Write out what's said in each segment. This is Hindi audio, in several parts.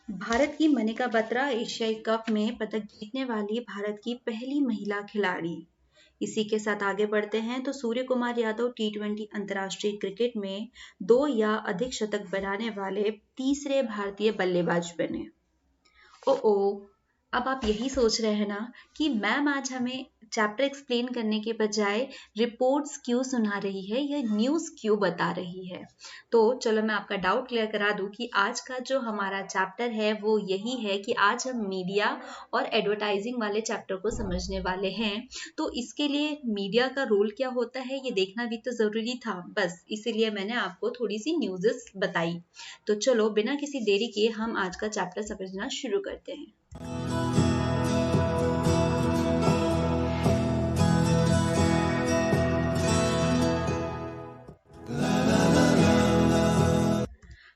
भारत की मनिका बत्रा एशियाई कप में पदक जीतने वाली भारत की पहली महिला खिलाड़ी। इसी के साथ आगे बढ़ते हैं तो सूर्य कुमार यादव टी20 अंतर्राष्ट्रीय क्रिकेट में 2 या अधिक शतक बनाने वाले तीसरे भारतीय बल्लेबाज बने। ओ, अब आप यही सोच रहे हैं ना कि मैम आज हमें चैप्टर एक्सप्लेन करने के बजाय रिपोर्ट्स क्यों सुना रही है या न्यूज़ क्यों बता रही है। तो चलो मैं आपका डाउट क्लियर करा दूं कि आज का जो हमारा चैप्टर है वो यही है कि आज हम मीडिया और एडवर्टाइजिंग वाले चैप्टर को समझने वाले हैं। तो इसके लिए मीडिया का रोल क्या होता है ये देखना भी तो ज़रूरी था, बस इसीलिए मैंने आपको थोड़ी सी न्यूज़ेस बताई। तो चलो बिना किसी देरी किए हम आज का चैप्टर समझना शुरू करते हैं।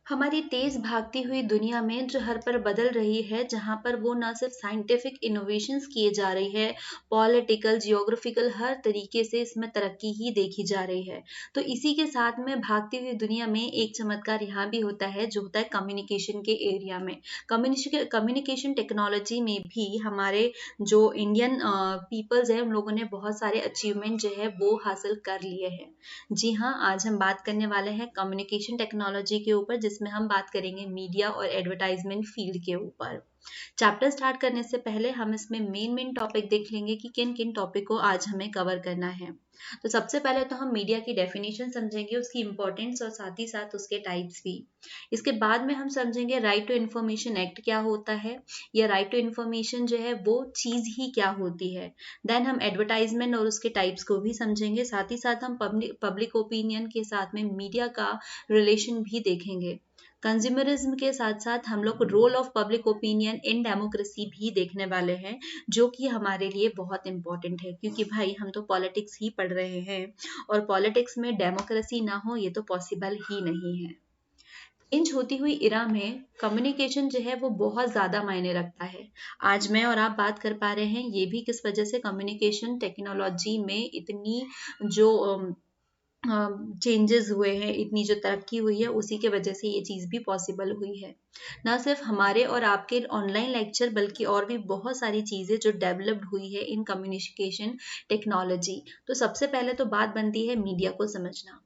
हमारी तेज भागती हुई दुनिया में जो हर पल बदल रही है, जहाँ पर वो ना सिर्फ साइंटिफिक इनोवेशंस किए जा रही है, पॉलिटिकल जियोग्राफिकल हर तरीके से इसमें तरक्की ही देखी जा रही है। तो इसी के साथ में भागती हुई दुनिया में एक चमत्कार यहाँ भी होता है जो होता है कम्युनिकेशन के एरिया में। कम्युनिकेशन टेक्नोलॉजी में भी हमारे जो इंडियन पीपल्स हैं उन लोगों ने बहुत सारे अचीवमेंट जो है वो हासिल कर लिए हैं। जी हाँ, आज हम बात करने वाले हैं कम्युनिकेशन टेक्नोलॉजी के ऊपर, जिसमें हम बात करेंगे मीडिया और एडवर्टाइजमेंट फील्ड के ऊपर। चैप्टर स्टार्ट करने से पहले हम इसमें मेन टॉपिक देख लेंगे कि किन किन टॉपिक को आज हमें कवर करना है। तो सबसे पहले तो हम मीडिया की डेफिनेशन समझेंगे, उसकी इंपॉर्टेंस और साथ ही साथ उसके टाइप्स भी। इसके बाद में हम समझेंगे राइट टू इन्फॉर्मेशन एक्ट क्या होता है, या राइट टू इन्फॉर्मेशन जो है वो चीज़ ही क्या होती है। देन हम एडवर्टाइजमेंट और उसके टाइप्स को भी समझेंगे, साथ ही साथ हम पब्लिक ओपिनियन के साथ में मीडिया का रिलेशन भी देखेंगे। कंज्यूमरिज्म के साथ साथ हम लोग role of public opinion in democracy भी देखने वाले हैं, जो कि हमारे लिए बहुत इंपॉर्टेंट है, क्योंकि भाई हम तो पॉलिटिक्स ही पढ़ रहे हैं और पॉलिटिक्स में डेमोक्रेसी ना हो ये तो पॉसिबल ही नहीं है। चेंज होती हुई इरा में कम्युनिकेशन जो है वो बहुत ज़्यादा मायने रखता है। आज मैं और आप बात कर पा रहे हैं ये भी किस वजह से कम्युनिकेशन टेक्नोलॉजी में इतनी जो चेंजेस हुए हैं, इतनी जो तरक्की हुई है उसी के वजह से ये चीज़ भी पॉसिबल हुई है। ना सिर्फ हमारे और आपके ऑनलाइन लेक्चर बल्कि और भी बहुत सारी चीज़ें जो डेवलप्ड हुई है इन कम्युनिकेशन टेक्नोलॉजी। तो सबसे पहले तो बात बनती है मीडिया को समझना।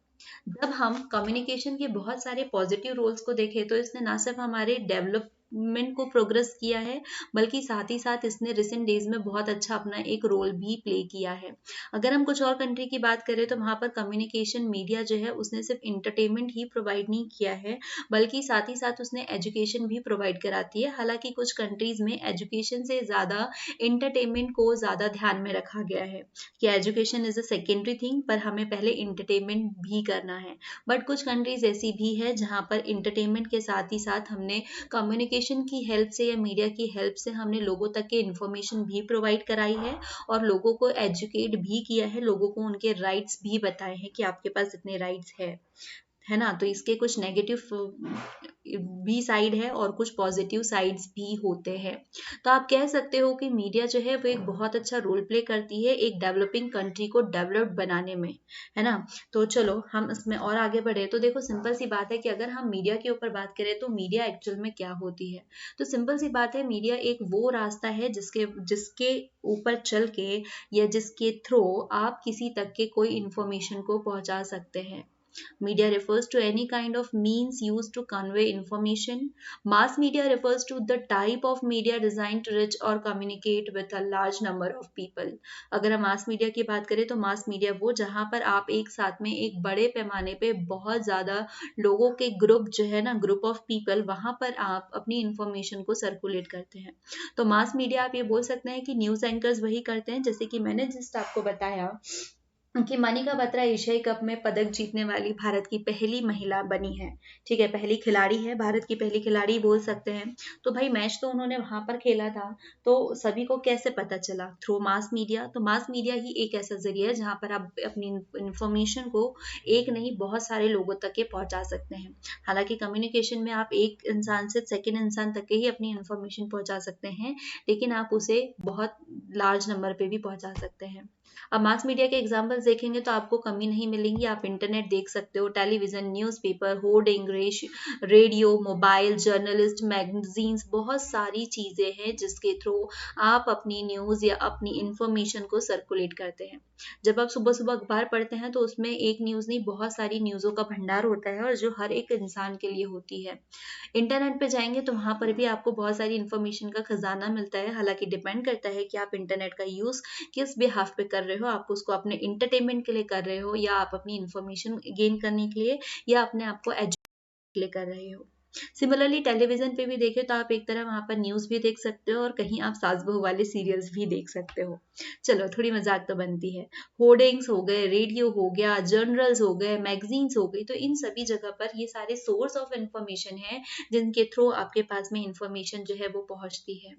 जब हम कम्युनिकेशन के बहुत सारे पॉजिटिव रोल्स को देखें तो इसने ना सिर्फ हमारे डेवलपमेंट को प्रोग्रेस किया है, बल्कि साथ ही साथ इसने रिसेंट डेज में बहुत अच्छा अपना एक रोल भी प्ले किया है। अगर हम कुछ और कंट्री की बात करें तो वहाँ पर कम्युनिकेशन मीडिया जो है उसने सिर्फ इंटरटेनमेंट ही प्रोवाइड नहीं किया है, बल्कि साथ ही साथ उसने एजुकेशन भी प्रोवाइड कराती है। हालांकि कुछ कंट्रीज में एजुकेशन से ज़्यादा इंटरटेनमेंट को ज़्यादा ध्यान में रखा गया है कि education is a secondary thing, पर हमें पहले इंटरटेनमेंट भी करना है। बट कुछ कंट्रीज ऐसी भी है जहाँ पर इंटरटेनमेंट के साथ ही साथ हमने कम्युनिकेशन की हेल्प से या मीडिया की हेल्प से हमने लोगों तक के इन्फॉर्मेशन भी प्रोवाइड कराई है और लोगों को एजुकेट भी किया है, लोगों को उनके राइट्स भी बताए हैं कि आपके पास इतने राइट्स है ना। तो इसके कुछ नेगेटिव भी साइड है और कुछ पॉजिटिव साइड्स भी होते हैं। तो आप कह सकते हो कि मीडिया जो है वो एक बहुत अच्छा रोल प्ले करती है एक डेवलपिंग कंट्री को डेवलप्ड बनाने में, है ना। तो चलो हम इसमें और आगे बढ़े। तो देखो सिंपल सी बात है कि अगर हम मीडिया के ऊपर बात करें तो मीडिया एक्चुअल में क्या होती है। तो सिंपल सी बात है, मीडिया एक वो रास्ता है जिसके जिसके ऊपर चल के या जिसके थ्रू आप किसी तक के कोई इंफॉर्मेशन को पहुंचा सकते हैं। Media refers to any kind of means used to convey information. Mass media refers to the type of media designed to reach or communicate with a large number of people. अगर हम मास मीडिया की बात करें तो मास मीडिया वो जहाँ पर आप एक साथ में एक बड़े पैमाने पे बहुत ज़्यादा लोगों के ग्रुप जो है ना, ग्रुप ऑफ पीपल, वहाँ पर आप अपनी इंफॉर्मेशन को सर्कुलेट करते हैं। तो मास मीडिया आप ये बोल सकते हैं कि न्यूज़ एंकर्स वही करते हैं, जैसे कि मैंने जिस आपको बताया कि मनिका बत्रा एशियाई कप में पदक जीतने वाली भारत की पहली महिला बनी है। ठीक है, पहली खिलाड़ी है, भारत की पहली खिलाड़ी बोल सकते हैं। तो भाई मैच तो उन्होंने वहां पर खेला था, तो सभी को कैसे पता चला? Through mass media. तो मास मीडिया ही एक ऐसा जरिया है जहां पर आप अपनी इंफॉर्मेशन को एक नहीं बहुत सारे लोगों तक के पहुंचा सकते हैं। हालांकि कम्युनिकेशन में आप एक इंसान से सेकेंड इंसान तक के ही अपनी इंफॉर्मेशन पहुंचा सकते हैं, लेकिन आप उसे बहुत लार्ज नंबर पे भी पहुंचा सकते हैं। अब मास मीडिया के एग्जाम्पल्स देखेंगे तो आपको कमी नहीं मिलेंगी। आप इंटरनेट देख सकते हो, television, newspaper, hoarding, radio, mobile, journalist, magazines, बहुत सारी चीज़ें हैं जिसके थ्रू आप अपनी न्यूज़ या अपनी इंफॉर्मेशन को सर्कुलेट करते हैं। जब आप सुबह सुबह अखबार पढ़ते हैं तो उसमें एक न्यूज़ नहीं, बहुत सारी न्यूज़ों का भंडार होता है और जो हर एक इंसान के लिए होती है। इंटरनेट पे जाएंगे तो वहाँ पर भी आपको बहुत सारी इन्फॉर्मेशन का खजाना मिलता है। हालांकि डिपेंड करता है कि आप इंटरनेट का यूज़ किस बिहाफ पे कर रहे हो, आप उसको अपने इंटरटेनमेंट के लिए कर रहे हो या आप अपनी इन्फॉर्मेशन गेन करने के लिए या अपने आप को एजुकेट के लिए कर रहे हो। सिमिलरली टेलीविजन पे भी देखें तो आप एक तरह वहां पर न्यूज़ भी देख सकते हो और कहीं आप सास बहू वाले सीरियल्स भी देख सकते हो। चलो थोड़ी मजाक तो बनती है। होर्डिंग्स हो गए, रेडियो हो गया, जर्नल्स हो गए, मैगजीन्स हो गई, तो इन सभी जगह पर ये सारे सोर्स ऑफ इंफॉर्मेशन है जिनके थ्रू आपके पास में इंफॉर्मेशन जो है वो पहुंचती है।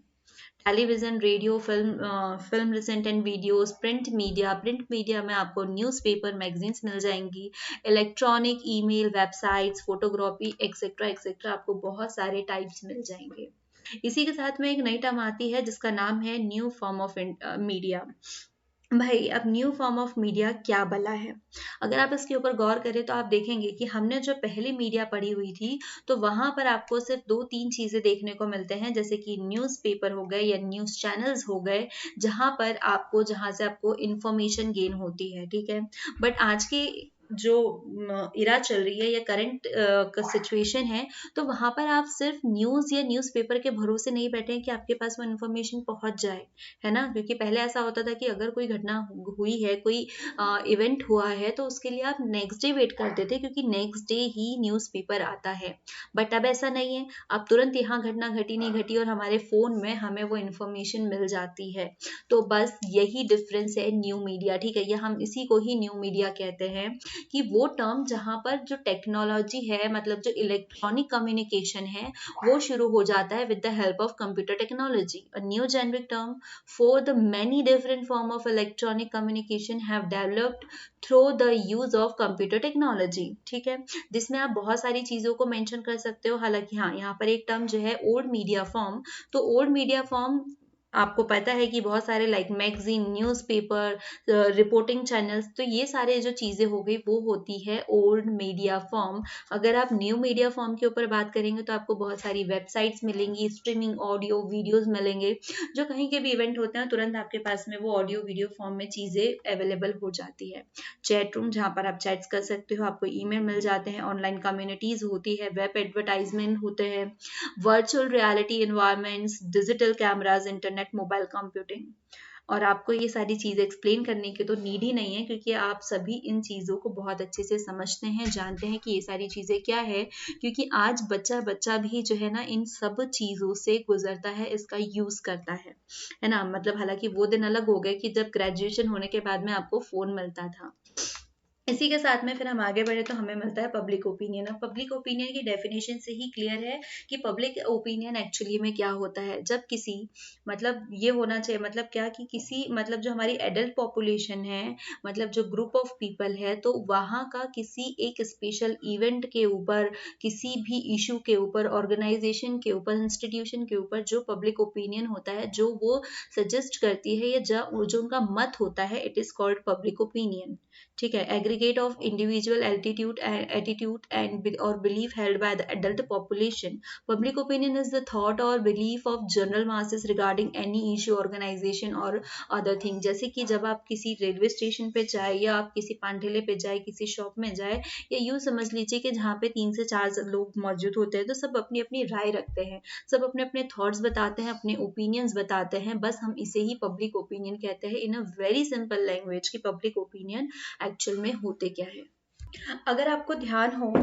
Television, radio, film recent and videos, print media में आपको न्यूज़पेपर, मैगजीन्स मिल जाएंगी, electronic, email, websites, photography etcetera etcetera, आपको बहुत सारे टाइप्स मिल जाएंगे। इसी के साथ में एक नई टर्म आती है जिसका नाम है न्यू फॉर्म ऑफ मीडिया। भाई अब न्यू फॉर्म ऑफ मीडिया क्या भला है? अगर आप इसके ऊपर गौर करें तो आप देखेंगे कि हमने जो पहली मीडिया पढ़ी हुई थी तो वहां पर आपको सिर्फ दो तीन चीजें देखने को मिलते हैं, जैसे कि न्यूज़पेपर हो गए या न्यूज़ चैनल्स हो गए, जहां से आपको इंफॉर्मेशन गेन होती है, ठीक है। बट आज की जो इरा चल रही है या करंट सिचुएशन है, तो वहां पर आप सिर्फ न्यूज़ या न्यूज़पेपर के भरोसे नहीं बैठे हैं कि आपके पास वो इन्फॉर्मेशन पहुंच जाए, है ना। क्योंकि पहले ऐसा होता था कि अगर कोई घटना हुई है, कोई इवेंट हुआ है, तो उसके लिए आप नेक्स्ट डे वेट करते थे क्योंकि नेक्स्ट डे ही न्यूज़पेपर आता है। बट अब ऐसा नहीं है, अब तुरंत यहाँ घटना घटी नहीं घटी और हमारे फोन में हमें वो इन्फॉर्मेशन मिल जाती है। तो बस यही डिफरेंस है न्यू मीडिया, ठीक है। या हम इसी को ही न्यू मीडिया कहते हैं कि वो टर्म जहां पर जो टेक्नोलॉजी है, मतलब जो इलेक्ट्रॉनिक कम्युनिकेशन है, वो शुरू हो जाता है with the help of computer technology. A new generic term for the many different form of electronic communication have developed through the use of computer technology, ठीक है। जिसमें आप बहुत सारी चीजों को मेंशन कर सकते हो। हालांकि हाँ, यहाँ पर एक टर्म जो है ओल्ड मीडिया फॉर्म, तो ओल्ड मीडिया फॉर्म आपको पता है कि बहुत सारे like magazine, newspaper, reporting channels, तो ये सारे जो चीज़ें हो गई वो होती है ओल्ड मीडिया फॉर्म। अगर आप न्यू मीडिया फॉर्म के ऊपर बात करेंगे तो आपको बहुत सारी वेबसाइट्स मिलेंगी, स्ट्रीमिंग ऑडियो वीडियोस मिलेंगे, जो कहीं के भी इवेंट होते हैं तुरंत आपके पास में वो ऑडियो वीडियो फॉर्म में चीज़ें अवेलेबल हो जाती है। चैट रूम जहाँ पर आप चैट्स कर सकते हो, आपको ईमेल मिल जाते हैं, ऑनलाइन कम्युनिटीज होती है, वेब एडवर्टाइजमेंट होते हैं, virtual reality environments, digital cameras, internet, mobile computing. और आपको ये सारी चीज़ें एक्सप्लेन करने की तो नीड ही नहीं है क्योंकि आप सभी इन चीज़ों को बहुत अच्छे से समझते हैं, जानते हैं कि ये सारी चीज़ें क्या है। क्योंकि आज बच्चा बच्चा भी जो है ना इन सब चीज़ों से गुजरता है, इसका यूज़ करता है ना। मतलब हालांकि वो दिन अलग हो गए कि जब ग्रेजुएशन होने के बाद में आपको फ़ोन मिलता था। इसी के साथ में फिर हम आगे बढ़े तो हमें मिलता है पब्लिक ओपिनियन। अब पब्लिक ओपिनियन की डेफिनेशन से ही क्लियर है कि पब्लिक ओपिनियन एक्चुअली में क्या होता है। जब किसी, मतलब ये होना चाहिए, मतलब क्या कि किसी, मतलब जो हमारी एडल्ट पॉपुलेशन है, मतलब जो ग्रुप ऑफ पीपल है, तो वहाँ का किसी एक स्पेशल इवेंट के ऊपर, किसी भी इशू के ऊपर, ऑर्गेनाइजेशन के ऊपर, इंस्टीट्यूशन के ऊपर जो पब्लिक ओपिनियन होता है, जो वो सजेस्ट करती है या जो उनका मत होता है, it is called public opinion, ठीक है। Aggregate of individual attitude and और belief held by the adult population. Public opinion is the thought और belief of general masses regarding any issue, organisation और अदर थिंग। जैसे कि जब आप किसी रेलवे स्टेशन पे जाए या आप किसी पांठेले पे जाए, किसी शॉप में जाए, या यूँ समझ लीजिए कि जहाँ पे 3 से 4 लोग मौजूद होते हैं, तो सब अपनी अपनी राय रखते हैं, सब अपने अपने थॉट्स बताते हैं, अपने ओपिनियंस बताते हैं। बस हम इसे ही पब्लिक ओपिनियन कहते हैं इन अ वेरी सिंपल लैंग्वेज कि पब्लिक ओपिनियन एक्चुअल में होते क्या है। अगर आपको ध्यान हो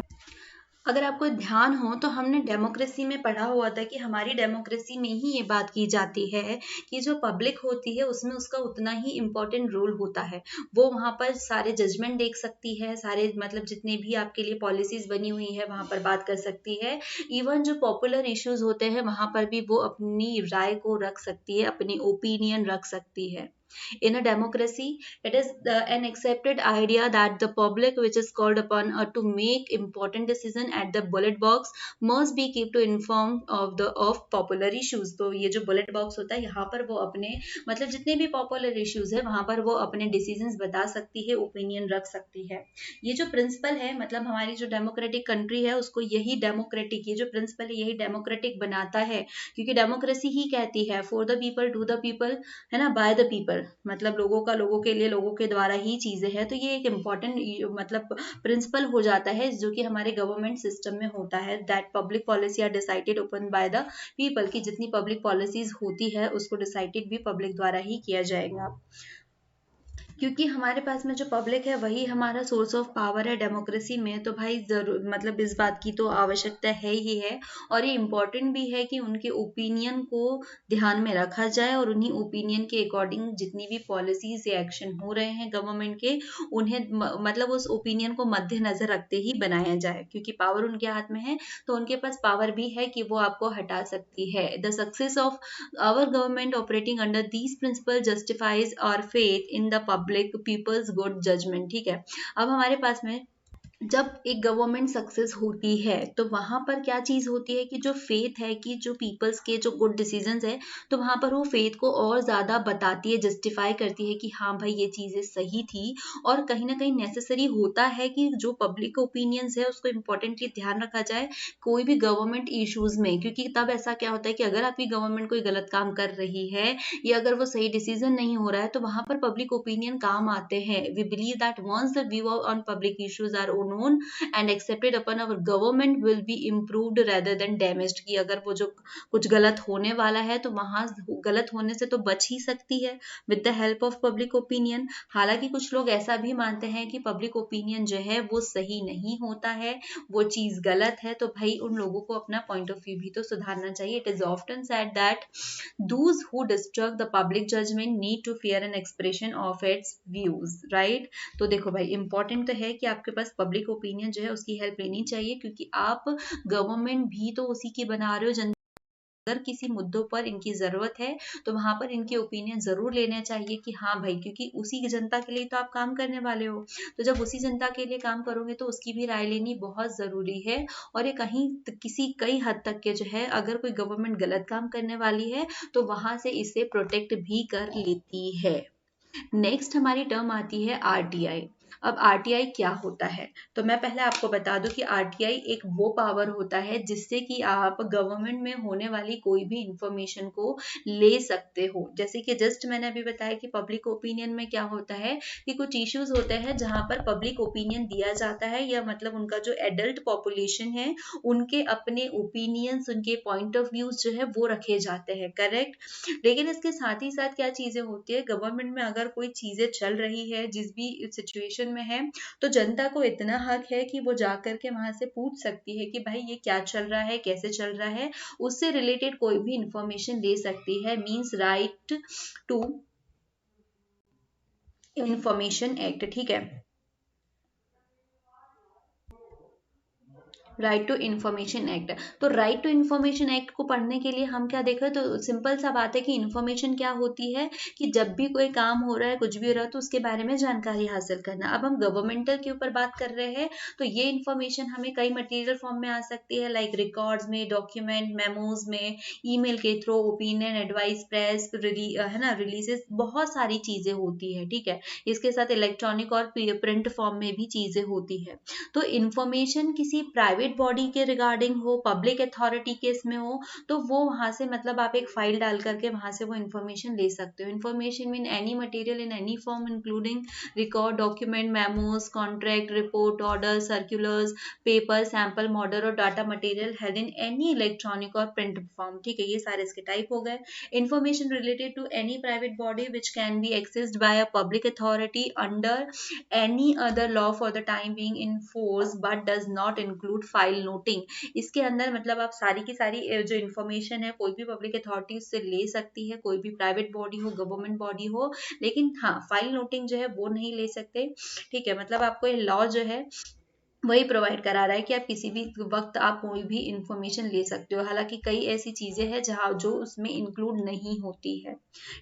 अगर आपको ध्यान हो तो हमने डेमोक्रेसी में पढ़ा हुआ था कि हमारी डेमोक्रेसी में ही ये बात की जाती है कि जो पब्लिक होती है उसमें उसका उतना ही इम्पोर्टेंट रोल होता है। वो वहाँ पर सारे जजमेंट देख सकती है, सारे मतलब जितने भी आपके लिए पॉलिसीज बनी हुई है वहाँ पर बात कर सकती है। इवन जो पॉपुलर इश्यूज होते हैं वहाँ पर भी वो अपनी राय को रख सकती है, अपनी ओपिनियन रख सकती है। In a democracy, it is an accepted idea that the public, which is called upon to make important decision at the ballot box, must be kept to inform of popular issues. तो ये जो ballot box होता है यहाँ पर वो अपने मतलब जितने भी पॉपुलर इश्यूज है वहां पर वो अपने डिसीजंस बता सकती है, ओपिनियन रख सकती है। ये जो प्रिंसिपल है मतलब हमारी जो डेमोक्रेटिक कंट्री है उसको यही डेमोक्रेटिक, ये जो प्रिंसिपल है यही डेमोक्रेटिक बनाता है, क्योंकि डेमोक्रेसी ही कहती है for the people to the people, है ना, बाय द पीपल, मतलब लोगों का लोगों के लिए लोगों के द्वारा ही चीजें हैं। तो ये एक इम्पॉर्टेंट मतलब प्रिंसिपल हो जाता है जो कि हमारे गवर्नमेंट सिस्टम में होता है, that public policy are decided open by the people, की जितनी पब्लिक पॉलिसीज होती है उसको डिसाइडेड भी पब्लिक द्वारा ही किया जाएगा। क्योंकि हमारे पास में जो पब्लिक है वही हमारा सोर्स ऑफ पावर है डेमोक्रेसी में, तो भाई जरूर मतलब इस बात की तो आवश्यकता है ही है, और ये इम्पोर्टेंट भी है कि उनके ओपिनियन को ध्यान में रखा जाए और उन्हीं ओपिनियन के अकॉर्डिंग जितनी भी पॉलिसीज या एक्शन हो रहे हैं गवर्नमेंट के, उन्हें मतलब उस ओपिनियन को मद्देनजर रखते ही बनाया जाए, क्योंकि पावर उनके हाथ में है तो उनके पास पावर भी है कि वो आपको हटा सकती है। The success of our government operating under these principle justifies our faith in the public people's good judgement. ठीक है, अब हमारे पास में जब एक गवर्नमेंट सक्सेस होती है तो वहां पर क्या चीज होती है कि जो फेथ है कि जो पीपल्स के जो गुड डिसीजंस है, तो वहां पर वो फेथ को और ज्यादा बताती है, जस्टिफाई करती है कि हाँ भाई ये चीजें सही थी, और कहीं ना कहीं नेसेसरी होता है कि जो पब्लिक ओपिनियंस है उसको इम्पोर्टेंटली ध्यान रखा जाए कोई भी गवर्नमेंट इश्यूज में, क्योंकि तब ऐसा क्या होता है कि अगर आपकी गवर्नमेंट कोई गलत काम कर रही है या अगर वो सही डिसीजन नहीं हो रहा है तो वहां पर पब्लिक ओपिनियन काम आते हैं। We believe that once the view on public issues are known and accepted upon our government will be improved rather than damaged, कि अगर वो जो कुछ गलत होने वाला है तो वहां गलत होने से तो बच ही सकती है with the help of public opinion. हालांकि कुछ लोग ऐसा भी मानते हैं कि पब्लिक ओपिनियन जो है वो सही नहीं होता है, वो चीज गलत है, तो भाई उन लोगों को अपना पॉइंट ऑफ व्यू भी तो सुधारना चाहिए। It is often said that those who disturb the public judgment need to fear an expression of its views, right? तो देखो भाई इंपॉर्टेंट तो है कि आपके पास पब्लिक ओपिनियन जो है उसकी हेल्प लेनी चाहिए, क्योंकि आप गवर्नमेंट भी तो उसी की बना रहे हो। जनता अगर किसी मुद्दों पर इनकी जरूरत है तो वहां पर इनके ओपिनियन जरूर लेने चाहिए कि हाँ भाई, क्योंकि उसी जनता के लिए तो आप काम करने वाले हो, तो जब उसी जनता के लिए काम करोगे तो उसकी भी राय लेनी बहुत जरूरी है। और ये कहीं किसी कई हद तक के जो है अगर कोई गवर्नमेंट गलत काम करने वाली है तो वहां से इसे प्रोटेक्ट भी कर लेती है। नेक्स्ट हमारी टर्म आती है आरटीआई। अब आरटीआई क्या होता है, तो मैं पहले आपको बता दूं कि आरटीआई एक वो पावर होता है जिससे कि आप गवर्नमेंट में होने वाली कोई भी इंफॉर्मेशन को ले सकते हो। जैसे कि जस्ट मैंने अभी बताया कि पब्लिक ओपिनियन में क्या होता है कि कुछ इश्यूज होते हैं जहां पर पब्लिक ओपिनियन दिया जाता है, या मतलब उनका जो एडल्ट पॉपुलेशन है उनके अपने ओपिनियंस, उनके पॉइंट ऑफ व्यूज जो है वो रखे जाते हैं, करेक्ट। लेकिन इसके साथ ही साथ क्या चीजें होती है, गवर्नमेंट में अगर कोई चीजें चल रही है जिस भी सिचुएशन में है, तो जनता को इतना हक है कि वो जाकर के वहां से पूछ सकती है कि भाई ये क्या चल रहा है, कैसे चल रहा है, उससे रिलेटेड कोई भी इंफॉर्मेशन ले सकती है। Means right to information act. ठीक है, राइट टू इन्फॉर्मेशन एक्ट। तो राइट टू इन्फॉर्मेशन एक्ट को पढ़ने के लिए हम क्या देखें, तो सिंपल सा बात है कि इन्फॉर्मेशन क्या होती है कि जब भी कोई काम हो रहा है, कुछ भी हो रहा है, तो उसके बारे में जानकारी हासिल करना। अब हम गवर्नमेंटल के ऊपर बात कर रहे हैं तो ये इन्फॉर्मेशन हमें कई मटेरियल फॉर्म में आ सकती है, लाइक रिकॉर्ड्स में, डॉक्यूमेंट, मेमोज में, ईमेल के थ्रू, ओपिनियन, एडवाइस, प्रेस है ना, रिलीजेस, बहुत सारी चीजें होती है। ठीक है, इसके साथ इलेक्ट्रॉनिक और प्रिंट फॉर्म में भी चीजें होती है। तो इन्फॉर्मेशन किसी प्राइवेट बॉडी के रिगार्डिंग हो, पब्लिक अथॉरिटी के इसमें हो, तो वो वहां से मतलब आप एक फाइल डाल करके वहां से वो इन्फॉर्मेशन ले सकते हो। Information mean any material in any form including record, document, memos, contract, report, order, circulars, paper, sample, model और data material held in any electronic और प्रिंट फॉर्म। ठीक है, ये सारे इसके टाइप हो गए। Information related to any private body which can be accessed by a public authority under any other law for the time being in force but does not include file noting. इसके अंदर मतलब आप सारी की सारी जो इन्फॉर्मेशन है कोई भी पब्लिक अथॉरिटी उससे ले सकती है, कोई भी प्राइवेट बॉडी हो, गवर्नमेंट बॉडी हो, लेकिन हाँ फाइल नोटिंग जो है वो नहीं ले सकते। ठीक है, मतलब आपको ये लॉ जो है वही प्रोवाइड करा रहा है कि आप किसी भी वक्त आप कोई भी इंफॉर्मेशन ले सकते हो। हालांकि कई ऐसी चीजें हैं जहाँ जो उसमें इंक्लूड नहीं होती है।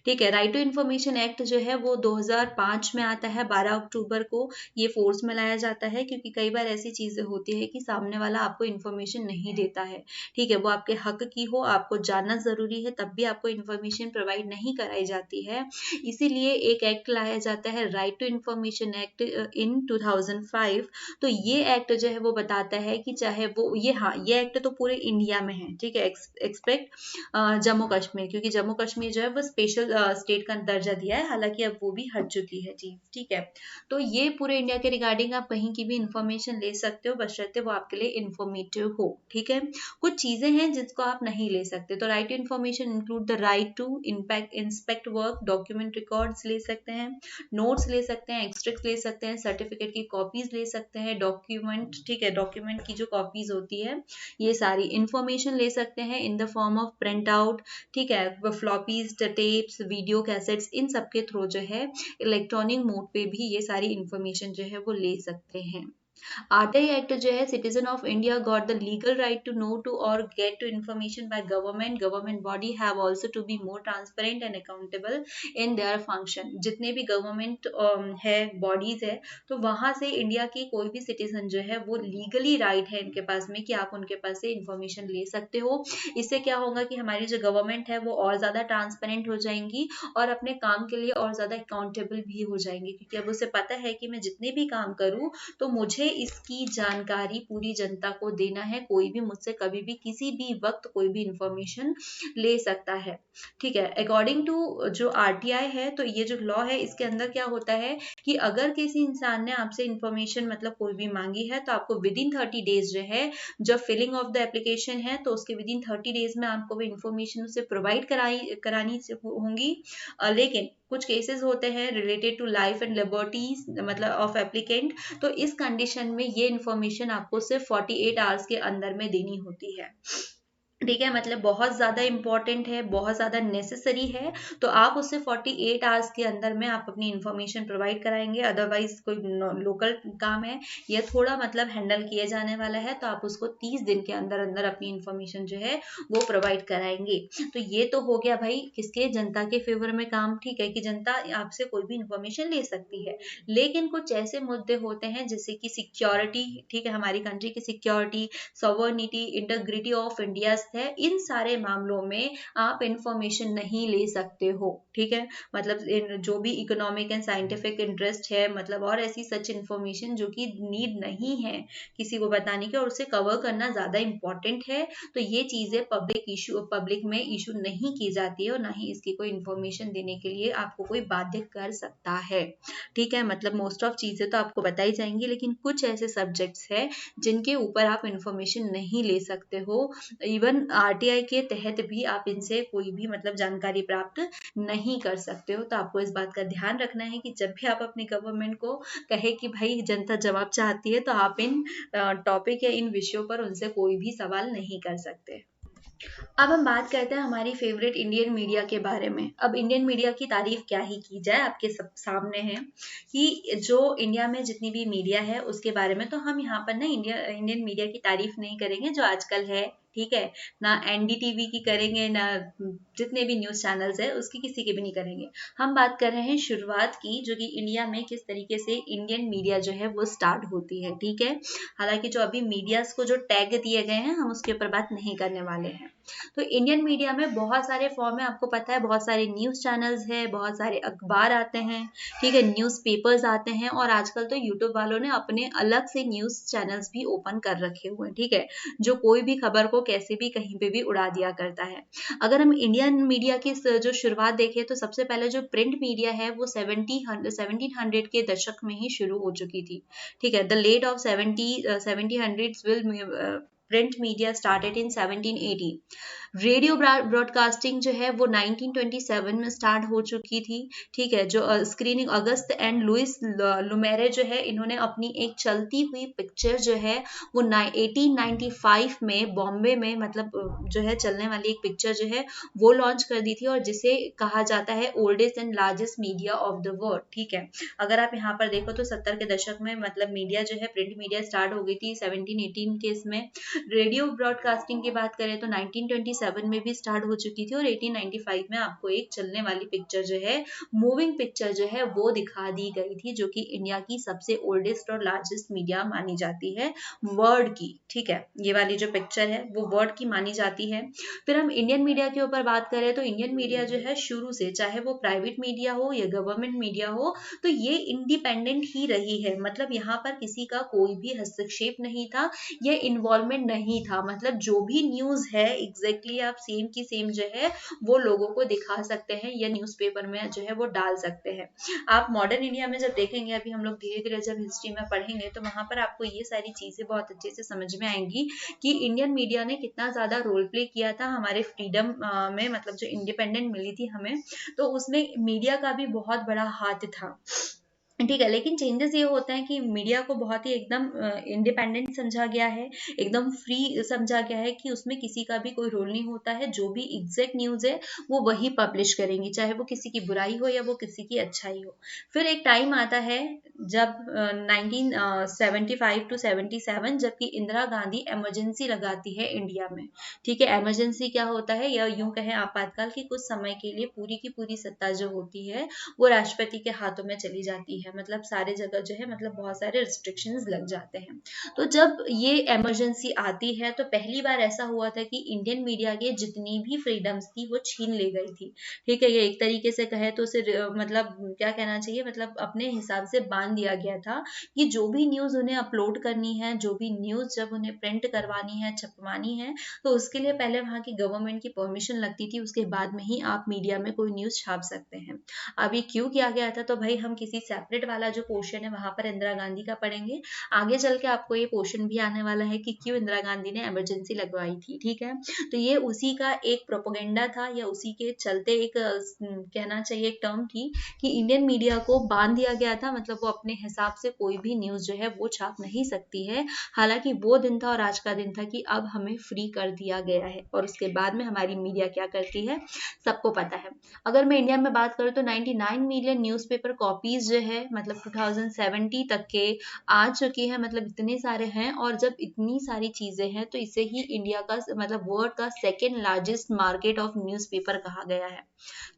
ठीक है, राइट टू इन्फॉर्मेशन एक्ट जो है वो 2005 में आता है, 12 अक्टूबर को ये फोर्स में लाया जाता है, क्योंकि कई बार ऐसी चीजें होती है कि सामने वाला आपको इन्फॉर्मेशन नहीं देता है। ठीक है, वो आपके हक की हो, आपको जानना जरूरी है, तब भी आपको इन्फॉर्मेशन प्रोवाइड नहीं कराई जाती है। इसीलिए एक एक्ट लाया जाता है, right to information act in 2005। तो ये एक्ट जो है वो बताता है कि चाहे वो ये एक्ट तो पूरे इंडिया में है। ठीक है, एक्सपेक्ट जम्मू कश्मीर, क्योंकि जम्मू कश्मीर जो है वो स्पेशल स्टेट का दर्जा दिया है, हालांकि अब वो भी हट चुकी है चीज। ठीक है, तो ये पूरे इंडिया के रिगार्डिंग आप कहीं की भी इंफॉर्मेशन ले सकते हो, बशर्ते वो आपके लिए इंफॉर्मेटिव हो। ठीक है, कुछ चीजें हैं जिसको आप नहीं ले सकते। तो right to information include the right to inspect work, document records ले सकते हैं, नोट्स ले सकते हैं, एक्सट्रैक्ट ले सकते हैं, सर्टिफिकेट की कॉपीज ले सकते हैं, डॉक्यूमेंट, ठीक है, डॉक्यूमेंट की जो कॉपीज होती है, ये सारी इंफॉर्मेशन ले सकते हैं in the form of print out. ठीक है, फ्लॉपीज, टेप्स, वीडियो कैसेट्स, इन सब के थ्रू जो है इलेक्ट्रॉनिक मोड पे भी ये सारी इंफॉर्मेशन जो है वो ले सकते हैं। आरटीआई एक्ट जो है, citizen of India got the legal right to know to और get to information by government body have also to be more transparent and accountable in their function. जितने भी गवर्नमेंट है, बॉडीज है, तो वहां से इंडिया की कोई भी सिटीजन जो है वो लीगली राइट है इनके पास में कि आप उनके पास से इंफॉर्मेशन ले सकते हो। इससे क्या होगा कि हमारी जो गवर्नमेंट है वो और ज्यादा ट्रांसपेरेंट हो जाएंगी और अपने काम के लिए और ज्यादा अकाउंटेबल भी हो जाएंगी, क्योंकि अब उसे पता है कि मैं जितने भी काम करूँ तो मुझे इसकी जानकारी पूरी जनता को देना है। कोई भी मुझसे कभी भी किसी भी वक्त कोई भी इंफॉर्मेशन ले सकता है। ठीक है, अकॉर्डिंग टू जो आरटीआई है, तो ये जो लॉ है इसके अंदर क्या होता है कि अगर किसी इंसान ने आपसे इंफॉर्मेशन मतलब कोई भी मांगी है, तो आपको विद इन 30 डेज जो है, जब फिलिंग ऑफ द एप्लीकेशन है तो उसके विद इन 30 डेज में आपको वो इंफॉर्मेशन उसे प्रोवाइड करानी होंगी। लेकिन कुछ केसेस होते हैं related to life and liberties मतलब ऑफ एप्लीकेंट, तो इस कंडीशन में ये इन्फॉर्मेशन आपको सिर्फ 48 आवर्स के अंदर में देनी होती है। ठीक है, मतलब बहुत ज्यादा इंपॉर्टेंट है, बहुत ज्यादा नेसेसरी है, तो आप उससे 48 आवर्स के अंदर में आप अपनी इंफॉर्मेशन प्रोवाइड कराएंगे। अदरवाइज कोई लोकल काम है या थोड़ा मतलब हैंडल किया जाने वाला है, तो आप उसको 30 दिन के अंदर अंदर अपनी इंफॉर्मेशन जो है वो प्रोवाइड कराएंगे। तो ये तो हो गया भाई किसके, जनता के फेवर में काम। ठीक है, कि जनता आपसे कोई भी इंफॉर्मेशन ले सकती है। लेकिन कुछ ऐसे मुद्दे होते हैं जैसे कि सिक्योरिटी, ठीक है, हमारी कंट्री की security, sovereignty, integrity of India है, इन सारे मामलों में आप इंफॉर्मेशन नहीं ले सकते हो। ठीक है, मतलब जो भी इकोनॉमिक एंड साइंटिफिक इंटरेस्ट है, मतलब और ऐसी सच इंफॉर्मेशन जो कि नीड नहीं है किसी को बताने की और उसे कवर करना ज्यादा इंपॉर्टेंट है, तो ये चीजें पब्लिक में इशू नहीं की जाती है और ना ही इसकी कोई इंफॉर्मेशन देने के लिए आपको कोई बाध्य कर सकता है। ठीक है, मतलब मोस्ट ऑफ चीजें तो आपको बताई जाएंगी, लेकिन कुछ ऐसे सब्जेक्ट्स है जिनके ऊपर आप इंफॉर्मेशन नहीं ले सकते हो। इवन आरटीआई के तहत भी आप इनसे कोई भी मतलब जानकारी प्राप्त नहीं कर सकते हो। तो आपको इस बात का ध्यान रखना है कि जब भी आप अपनी गवर्नमेंट को कहे कि भाई जनता जवाब चाहती है, तो आप इन टॉपिक या इन विषयों पर उनसे कोई भी सवाल नहीं कर सकते। अब हम बात करते हैं हमारी फेवरेट इंडियन मीडिया के बारे में। अब इंडियन मीडिया की तारीफ क्या ही की जाए, आपके सब सामने है कि जो इंडिया में जितनी भी मीडिया है उसके बारे में तो हम यहाँ पर ना इंडियन मीडिया की तारीफ नहीं करेंगे जो आजकल है। ठीक है, ना एनडीटीवी की करेंगे, ना जितने भी न्यूज चैनल्स है उसकी किसी की भी नहीं करेंगे। हम बात कर रहे हैं शुरुआत की, जो कि इंडिया में किस तरीके से इंडियन मीडिया जो है वो स्टार्ट होती है। ठीक है, हालांकि जो अभी मीडियाज को जो टैग दिए गए हैं हम उसके ऊपर बात नहीं करने वाले हैं। तो इंडियन मीडिया में बहुत सारे फॉर्म है, आपको पता है, बहुत सारे न्यूज चैनल्स है, बहुत सारे अखबार आते हैं, ठीक है, न्यूज पेपर्स आते हैं, और आजकल तो यूट्यूब वालों ने अपने अलग से न्यूज चैनल्स भी ओपन कर रखे हुए हैं। ठीक है, जो कोई भी खबर को कैसे भी कहीं पे भी उड़ा दिया करता है। अगर हम इंडियन मीडिया की जो शुरुआत देखें तो सबसे पहले जो प्रिंट मीडिया है वो 1700 के दशक में ही शुरू हो चुकी थी। ठीक है, the late of 1700s will print media started in 1780। Radio broadcasting जो है वो 1927 में स्टार्ट हो चुकी थी, ठीक है। जो स्क्रीनिंग अगस्त एंड लुइस लुमेरे जो है इन्होंने अपनी एक चलती हुई पिक्चर जो है वो 1895 में बॉम्बे में मतलब जो है चलने वाली एक पिक्चर जो है वो लॉन्च कर दी थी, और जिसे कहा जाता है oldest and largest media of the world, ठीक है। अगर आप यहाँ पर देखो तो 70 के दशक में मतलब मीडिया जो है प्रिंट मीडिया स्टार्ट हो गई थी 1718 के इसमें। रेडियो ब्रॉडकास्टिंग की बात करें तो 1927 में भी स्टार्ट हो चुकी थी, और 1895 में आपको एक चलने वाली पिक्चर जो है मूविंग पिक्चर जो है वो दिखा दी गई थी, जो कि इंडिया की सबसे ओल्डेस्ट और लार्जेस्ट मीडिया मानी जाती है वर्ल्ड की, ठीक है। ये वाली जो पिक्चर है वो वर्ल्ड की मानी जाती है। फिर हम इंडियन मीडिया के ऊपर बात करें तो इंडियन मीडिया जो है शुरू से, चाहे वो प्राइवेट मीडिया हो या गवर्नमेंट मीडिया हो, तो ये इंडिपेंडेंट ही रही है। मतलब यहाँ पर किसी का कोई भी हस्तक्षेप नहीं था, ये इन्वॉल्वमेंट नहीं था। मतलब जो भी न्यूज है एग्जैक्टली आप सेम की सेम जो है वो लोगों को दिखा सकते हैं या न्यूज़पेपर में जो है वो डाल सकते हैं। आप मॉडर्न इंडिया में जब देखेंगे, अभी हम लोग धीरे धीरे जब हिस्ट्री में पढ़ेंगे, तो वहां पर आपको ये सारी चीजें बहुत अच्छे से समझ में आएंगी कि इंडियन मीडिया ने कितना ज्यादा रोल प्ले किया था हमारे फ्रीडम में, मतलब जो इंडिपेंडेंट मिली थी हमें, तो उसमें मीडिया का भी बहुत बड़ा हाथ था, ठीक है। लेकिन चेंजेस ये होते हैं कि मीडिया को बहुत ही एकदम इंडिपेंडेंट समझा गया है, एकदम फ्री समझा गया है कि उसमें किसी का भी कोई रोल नहीं होता है। जो भी एग्जैक्ट न्यूज़ है वो वही पब्लिश करेंगी, चाहे वो किसी की बुराई हो या वो किसी की अच्छाई हो। फिर एक टाइम आता है जब 1975 टू 77, जबकि इंदिरा गांधी इमरजेंसी लगाती है इंडिया में, ठीक है। इमरजेंसी क्या होता है, या यूं कहें आपातकाल, की कुछ समय के लिए पूरी की पूरी सत्ता जो होती है वो राष्ट्रपति के हाथों में चली जाती है। मतलब सारे जगह जो है मतलब बहुत सारे रिस्ट्रिक्शंस लग जाते हैं। तो जब ये इमरजेंसी आती है तो पहली बार ऐसा हुआ था कि इंडियन मीडिया के जितनी भी फ्रीडम्स थी वो छीन ली गई थी, ठीक है। ये एक तरीके से कहे तो उसे मतलब क्या कहना चाहिए, मतलब अपने हिसाब से बांध दिया गया था कि जो भी न्यूज उन्हें अपलोड करनी है, जो भी न्यूज जब उन्हें प्रिंट करवानी है, छपवानी है, तो उसके लिए पहले वहां की गवर्नमेंट की परमिशन लगती थी, उसके बाद में ही आप मीडिया में कोई न्यूज छाप सकते हैं। अभी क्यों किया गया था, तो भाई हम किसी सेपरेट वाला जो पोर्शन है वहां पर इंदिरा गांधी का पढ़ेंगे, आगे चल के आपको ये पोर्शन भी आने वाला है कि क्यों इंदिरा गांधी ने इमरजेंसी लगवाई थी, ठीक है। तो ये उसी का एक प्रोपेगेंडा था, या उसी के चलते एक कहना चाहिए एक टर्म थी कि इंडियन मीडिया को बांध दिया गया था। मतलब वो अपने हिसाब से कोई भी न्यूज जो है वो छाप नहीं सकती है। हालांकि वो दिन था और आज का दिन था कि अब हमें फ्री कर दिया गया है, और उसके बाद में हमारी मीडिया क्या करती है सबको पता है। अगर मैं इंडिया में बात करूं तो 99 मिलियन न्यूज़पेपर कॉपीज जो है मतलब 2070 तक के आ चुकी है, मतलब इतने सारे हैं। और जब इतनी सारी चीजें हैं तो इसे ही इंडिया का मतलब वर्ल्ड का second largest market of newspaper कहा गया है,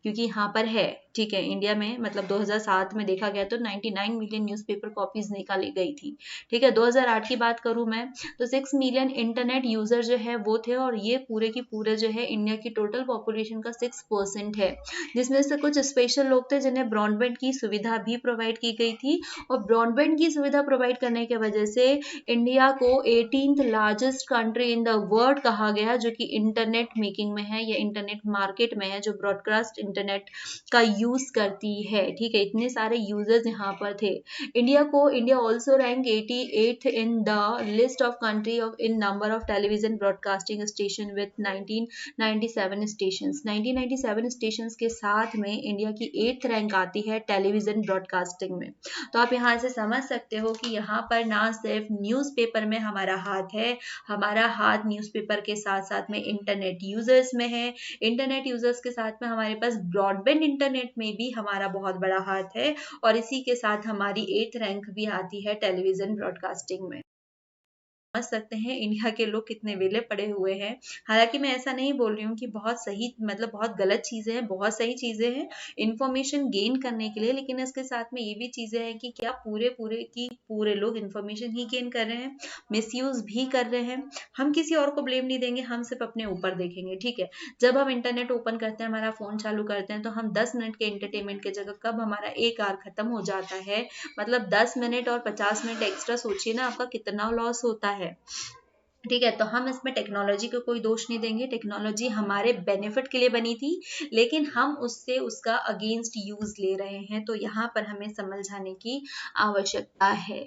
क्योंकि यहाँ पर है, ठीक है। इंडिया में मतलब 2007 में देखा गया तो 99 मिलियन न्यूज़पेपर कॉपीज निकाली गई थी, ठीक है। 2008 की बात करूं मैं तो 6 मिलियन इंटरनेट यूजर जो है वो थे, और ये पूरे की पूरे जो है इंडिया की टोटल पॉपुलेशन का 6% है, जिसमें से कुछ स्पेशल लोग थे जिन्हें ब्रॉडबैंड की सुविधा भी प्रोवाइड की गई थी। और ब्रॉडबैंड की सुविधा प्रोवाइड करने की वजह से इंडिया को 18th largest country in the world कहा गया, जो कि इंटरनेट मेकिंग में है या इंटरनेट मार्केट में है, जो ब्रॉडकास्ट इंटरनेट का यूज करती है, ठीक है। इतने सारे यूजर्स यहाँ पर थे। India also rank 88th in the list of country of in number of television broadcasting station with 1997 stations. 1997 stations के साथ में इंडिया की 8th रैंक आती है टेलीविजन ब्रॉडकास्टिंग में। तो आप यहाँ से समझ सकते हो कि यहाँ पर ना सिर्फ न्यूज़पेपर में हमारा हाथ है, हमारा हाथ न्यूज़पेपर के साथ साथ में इंटरनेट यूजर्स में है। इंटरनेट यूजर्स के साथ में हमारे पास ब्रॉडबैंड इंटरनेट में भी हमारा बहुत बड़ा हाथ है, और इसी के साथ हमारी 8th रैंक भी आती है टेलीविजन ब्रॉडकास्टिंग में। समझ सकते हैं इंडिया के लोग कितने वेले पड़े हुए हैं। हालांकि मैं ऐसा नहीं बोल रही हूँ कि बहुत सही मतलब बहुत गलत चीजें हैं, बहुत सही चीजें हैं इंफॉर्मेशन गेन करने के लिए, लेकिन इसके साथ में ये भी चीजें हैं कि क्या पूरे लोग इंफॉर्मेशन ही गेन कर रहे हैं, मिसयूज भी कर रहे हैं। हम किसी और को ब्लेम नहीं देंगे, हम सिर्फ अपने ऊपर देखेंगे, ठीक है। जब हम इंटरनेट ओपन करते हैं, हमारा फोन चालू करते हैं, तो हम 10 मिनट के एंटरटेनमेंट की जगह कब हमारा 1 आवर खत्म हो जाता है, मतलब 10 मिनट और 50 मिनट एक्स्ट्रा, सोचिए ना आपका कितना लॉस होता है, ठीक है। तो हम इसमें टेक्नोलॉजी को कोई दोष नहीं देंगे, टेक्नोलॉजी हमारे बेनिफिट के लिए बनी थी, लेकिन हम उसका अगेंस्ट यूज ले रहे हैं, तो यहाँ पर हमें समझाने की आवश्यकता है।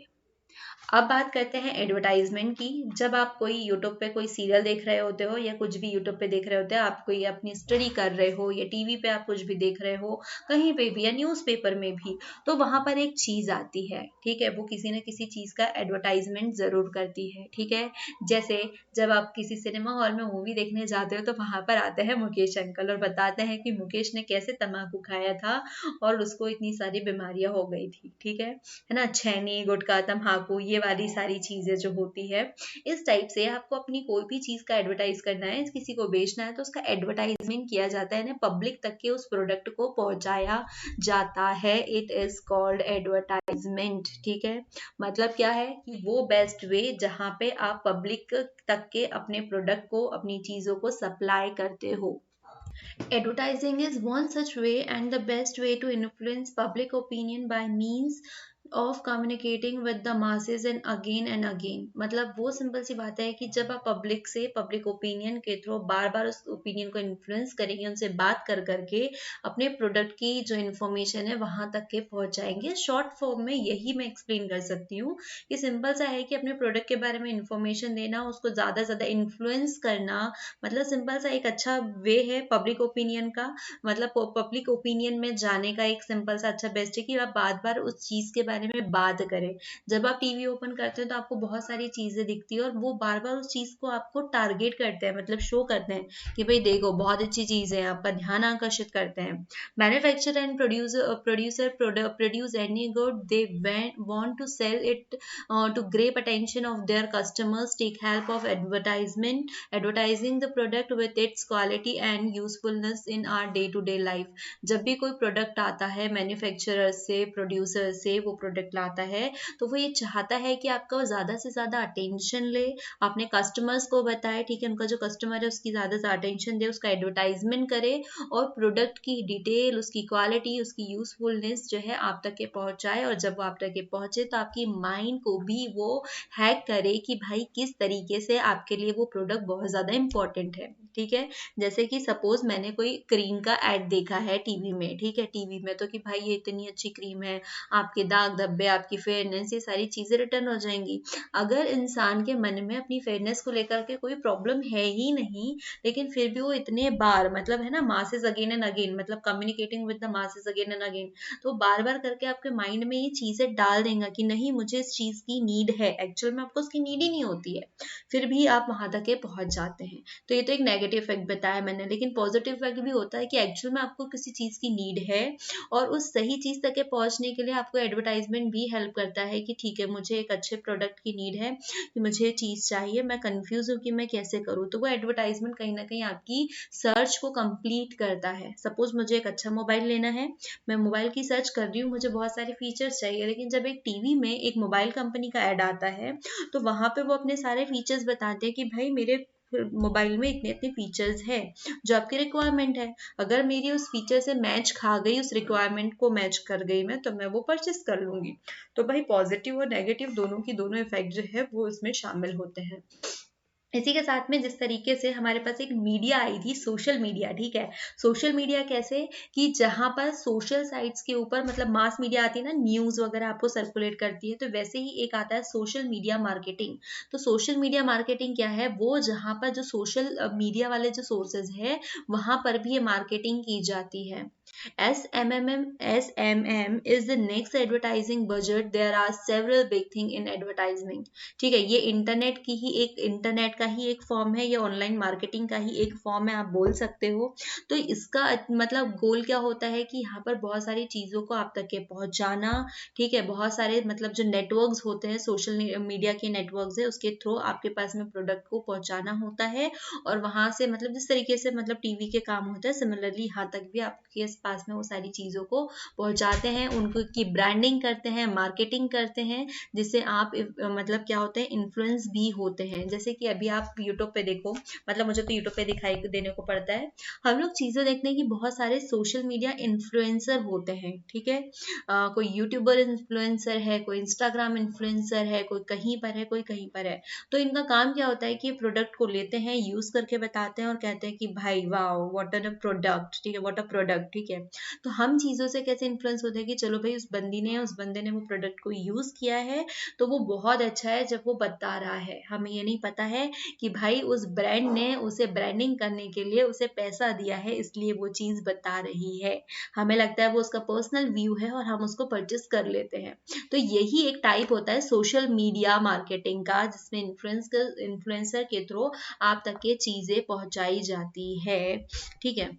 अब बात करते हैं एडवर्टाइजमेंट की। जब आप कोई यूट्यूब पे कोई सीरियल देख रहे होते हो या कुछ भी यूट्यूब पे देख रहे होते हो, आप कोई अपनी स्टडी कर रहे हो या टीवी पे आप कुछ भी देख रहे हो, कहीं पे भी या न्यूज़पेपर में भी, तो वहां पर एक चीज आती है, ठीक है, वो किसी न किसी चीज का एडवर्टाइजमेंट जरूर करती है, ठीक है। जैसे जब आप किसी सिनेमा हॉल में मूवी देखने जाते हो तो वहां पर आते हैं मुकेश अंकल और बताते हैं कि मुकेश ने कैसे तम्बाकू खाया था और उसको इतनी सारी बीमारियां हो गई थी, ठीक है ना। छैनी, गुटखा, तम्बाकू, ये वाली सारी चीजें जो होती है, इस टाइप से आपको अपनी कोई भी चीज का एडवर्टाइज करना है, किसी को बेचना है, तो उसका एडवर्टाइजमेंट किया जाता है ना, पब्लिक तक के उस प्रोडक्ट को पहुंचाया जाता है। इट इज कॉल्ड एडवर्टाइजमेंट, ठीक है। मतलब क्या है कि वो बेस्ट वे जहां पे आप पब्लिक तक के अपने प्रोडक्ट को, अपनी चीजों को सप्लाई करते हो। Advertising is one such way and the best way to influence public opinion by means of communicating with the masses and again। मतलब वो सिंपल सी बात है कि जब आप पब्लिक से, पब्लिक ओपिनियन के थ्रू बार बार उस ओपिनियन को इन्फ्लुएंस करेंगे, उनसे बात कर करके अपने प्रोडक्ट की जो इन्फॉर्मेशन है वहां तक के पहुंचाएंगे। शॉर्ट फॉर्म में यही मैं एक्सप्लेन कर सकती हूँ कि सिंपल सा है कि अपने प्रोडक्ट के बारे में इन्फॉर्मेशन देना, उसको ज्यादा से ज्यादा इन्फ्लुएंस करना, मतलब सिंपल सा एक अच्छा वे है पब्लिक ओपिनियन का। मतलब पब्लिक ओपिनियन में जाने का एक सिंपल सा अच्छा बेस्ट है कि आप बार बार उस चीज के बारे में बात करें। जब आप टीवी ओपन करते हैं तो आपको बहुत सारी चीजें दिखती है और वो बार बार उस चीज को आपको टारगेट करते हैं, मतलब शो करते हैं कि भाई देखो बहुत अच्छी चीज है, आपका ध्यान आकर्षित करते हैं। Manufacturer and producer produce any good, they want to sell it to grab attention of their customers, take help of advertisement, advertising the product with its quality and usefulness in our day to day life। जब भी कोई प्रोडक्ट आता है मैन्युफैक्चरर से, प्रोड्यूसर से, वो प्रोडक्ट लाता है तो वो ये चाहता है कि आपका ज्यादा से ज्यादा अटेंशन ले, अपने कस्टमर्स को बताए, ठीक है, उनका जो कस्टमर है उसकी ज्यादा से अटेंशन दे, उसका एडवर्टाइजमेंट करे और प्रोडक्ट की डिटेल, उसकी क्वालिटी, उसकी यूजफुलनेस जो है आप तक के पहुंचाए। और जब वो आप तक के पहुंचे तो आपकी माइंड को भी वो हैक करे कि भाई किस तरीके से आपके लिए वो प्रोडक्ट बहुत ज्यादा इंपॉर्टेंट है, ठीक है। जैसे कि सपोज मैंने कोई क्रीम का एड देखा है टीवी में, ठीक है, टीवी में, तो कि भाई ये इतनी अच्छी क्रीम है, आपके दाग धब्बे, आपकी फेयरनेस, ये सारी चीजें रिटर्न हो जाएंगी। अगर इंसान के मन में अपनी फेयरनेस को लेकर के कोई प्रॉब्लम है ही नहीं, लेकिन फिर भी वो इतने बार, मतलब है ना, मासेस अगेन एंड अगेन, मतलब communicating with the masses again and again, तो बार बार करके आपके माइंड में ये चीजें डाल देगा कि नहीं मुझे इस चीज की नीड है, एक्चुअल में आपको उसकी नीड ही नहीं होती है, फिर भी आप वहां तक के पहुंच जाते हैं। तो ये तो एक नेगेटिव इफेक्ट बताया मैंने, लेकिन पॉजिटिव इफेक्ट भी होता है कि एक्चुअल में आपको किसी चीज की नीड है और उस सही चीज तक के पहुंचने के लिए आपको एडवर्टाइजमेंट भी हेल्प करता है कि ठीक है मुझे एक अच्छे प्रोडक्ट की नीड है, कि मुझे ये चीज चाहिए, मैं कंफ्यूज हूँ कि मैं कैसे करूँ, तो वो एडवर्टाइजमेंट कहीं ना कहीं आपकी सर्च को कंप्लीट करता है। सपोज मुझे एक अच्छा मोबाइल लेना है, मैं मोबाइल की सर्च कर रही हूँ, मुझे बहुत सारे फीचर्स चाहिए, लेकिन जब एक टीवी में एक मोबाइल कंपनी का ऐड आता है तो वहां पे वो अपने सारे फीचर्स बताते हैं कि भाई मेरे मोबाइल में इतने इतने फीचर्स है जो आपकी रिक्वायरमेंट है, अगर मेरी उस फीचर से मैच खा गई, उस रिक्वायरमेंट को मैच कर गई मैं, तो मैं वो परचेस कर लूंगी। तो भाई पॉजिटिव और नेगेटिव दोनों की दोनों इफेक्ट जो है वो इसमें शामिल होते हैं। इसी के साथ में जिस तरीके से हमारे पास एक मीडिया आई थी, सोशल मीडिया, ठीक है, सोशल मीडिया कैसे कि जहां पर सोशल साइट्स के ऊपर, मतलब मास मीडिया आती है ना, न्यूज वगैरह आपको सर्कुलेट करती है, तो वैसे ही एक आता है सोशल मीडिया मार्केटिंग। तो सोशल मीडिया मार्केटिंग क्या है, वो जहां पर जो सोशल मीडिया वाले जो सोर्सेज है वहां पर भी ये मार्केटिंग की जाती है। SMM is the next advertising budget. There are several big thing in advertising। ठीक है, ये इंटरनेट का ही एक फॉर्म है, ये ऑनलाइन मार्केटिंग का ही एक फॉर्म है, आप बोल सकते हो। तो इसका मतलब गोल क्या होता है कि यहाँ पर बहुत सारी चीजों को आप तक के पहुंचाना, ठीक है, बहुत सारे मतलब जो नेटवर्क्स होते हैं, सोशल मीडिया के नेटवर्क्स है, उसके थ्रू आपके पास में प्रोडक्ट को पहुंचाना होता है। और वहां से मतलब जिस तरीके से मतलब टीवी के काम होता है, सिमिलरली यहाँ तक भी आपके पास में वो सारी चीजों को पहुंचाते हैं, उनको की ब्रांडिंग करते हैं, मार्केटिंग करते हैं, जिससे आप मतलब क्या होते हैं, इन्फ्लुएंस भी होते हैं। जैसे कि अभी आप यूट्यूब पे देखो, मतलब मुझे तो यूट्यूब पे दिखाई देने को पड़ता है, हम लोग चीजें देखते हैं कि बहुत सारे सोशल मीडिया इन्फ्लुएंसर होते हैं, ठीक है। कोई यूट्यूबर इन्फ्लुएंसर है, कोई इंस्टाग्राम इन्फ्लुएंसर है, कोई कहीं पर है, कोई कहीं पर है। तो इनका काम क्या होता है कि प्रोडक्ट को लेते हैं, यूज करके बताते हैं और कहते हैं कि भाई वाह व्हाट अ प्रोडक्ट, ठीक है, व्हाट अ प्रोडक्ट, ठीक है। तो हम चीजों से कैसे इन्फ्लुएंस होते हैं कि चलो भाई उस बंदे ने वो प्रोडक्ट को यूज किया है तो वो बहुत अच्छा है जब वो बता रहा है। हमें ये नहीं पता है कि भाई उस ब्रांड ने उसे ब्रांडिंग करने के लिए उसे पैसा दिया है, इसलिए वो चीज बता रही है। हमें लगता है वो उसका पर्सनल व्यू है और हम उसको परचेस कर लेते हैं। तो यही एक टाइप होता है सोशल मीडिया मार्केटिंग का, जिसमें इन्फ्लुएंसर के थ्रू आप तक ये चीजें पहुंचाई जाती है, ठीक है।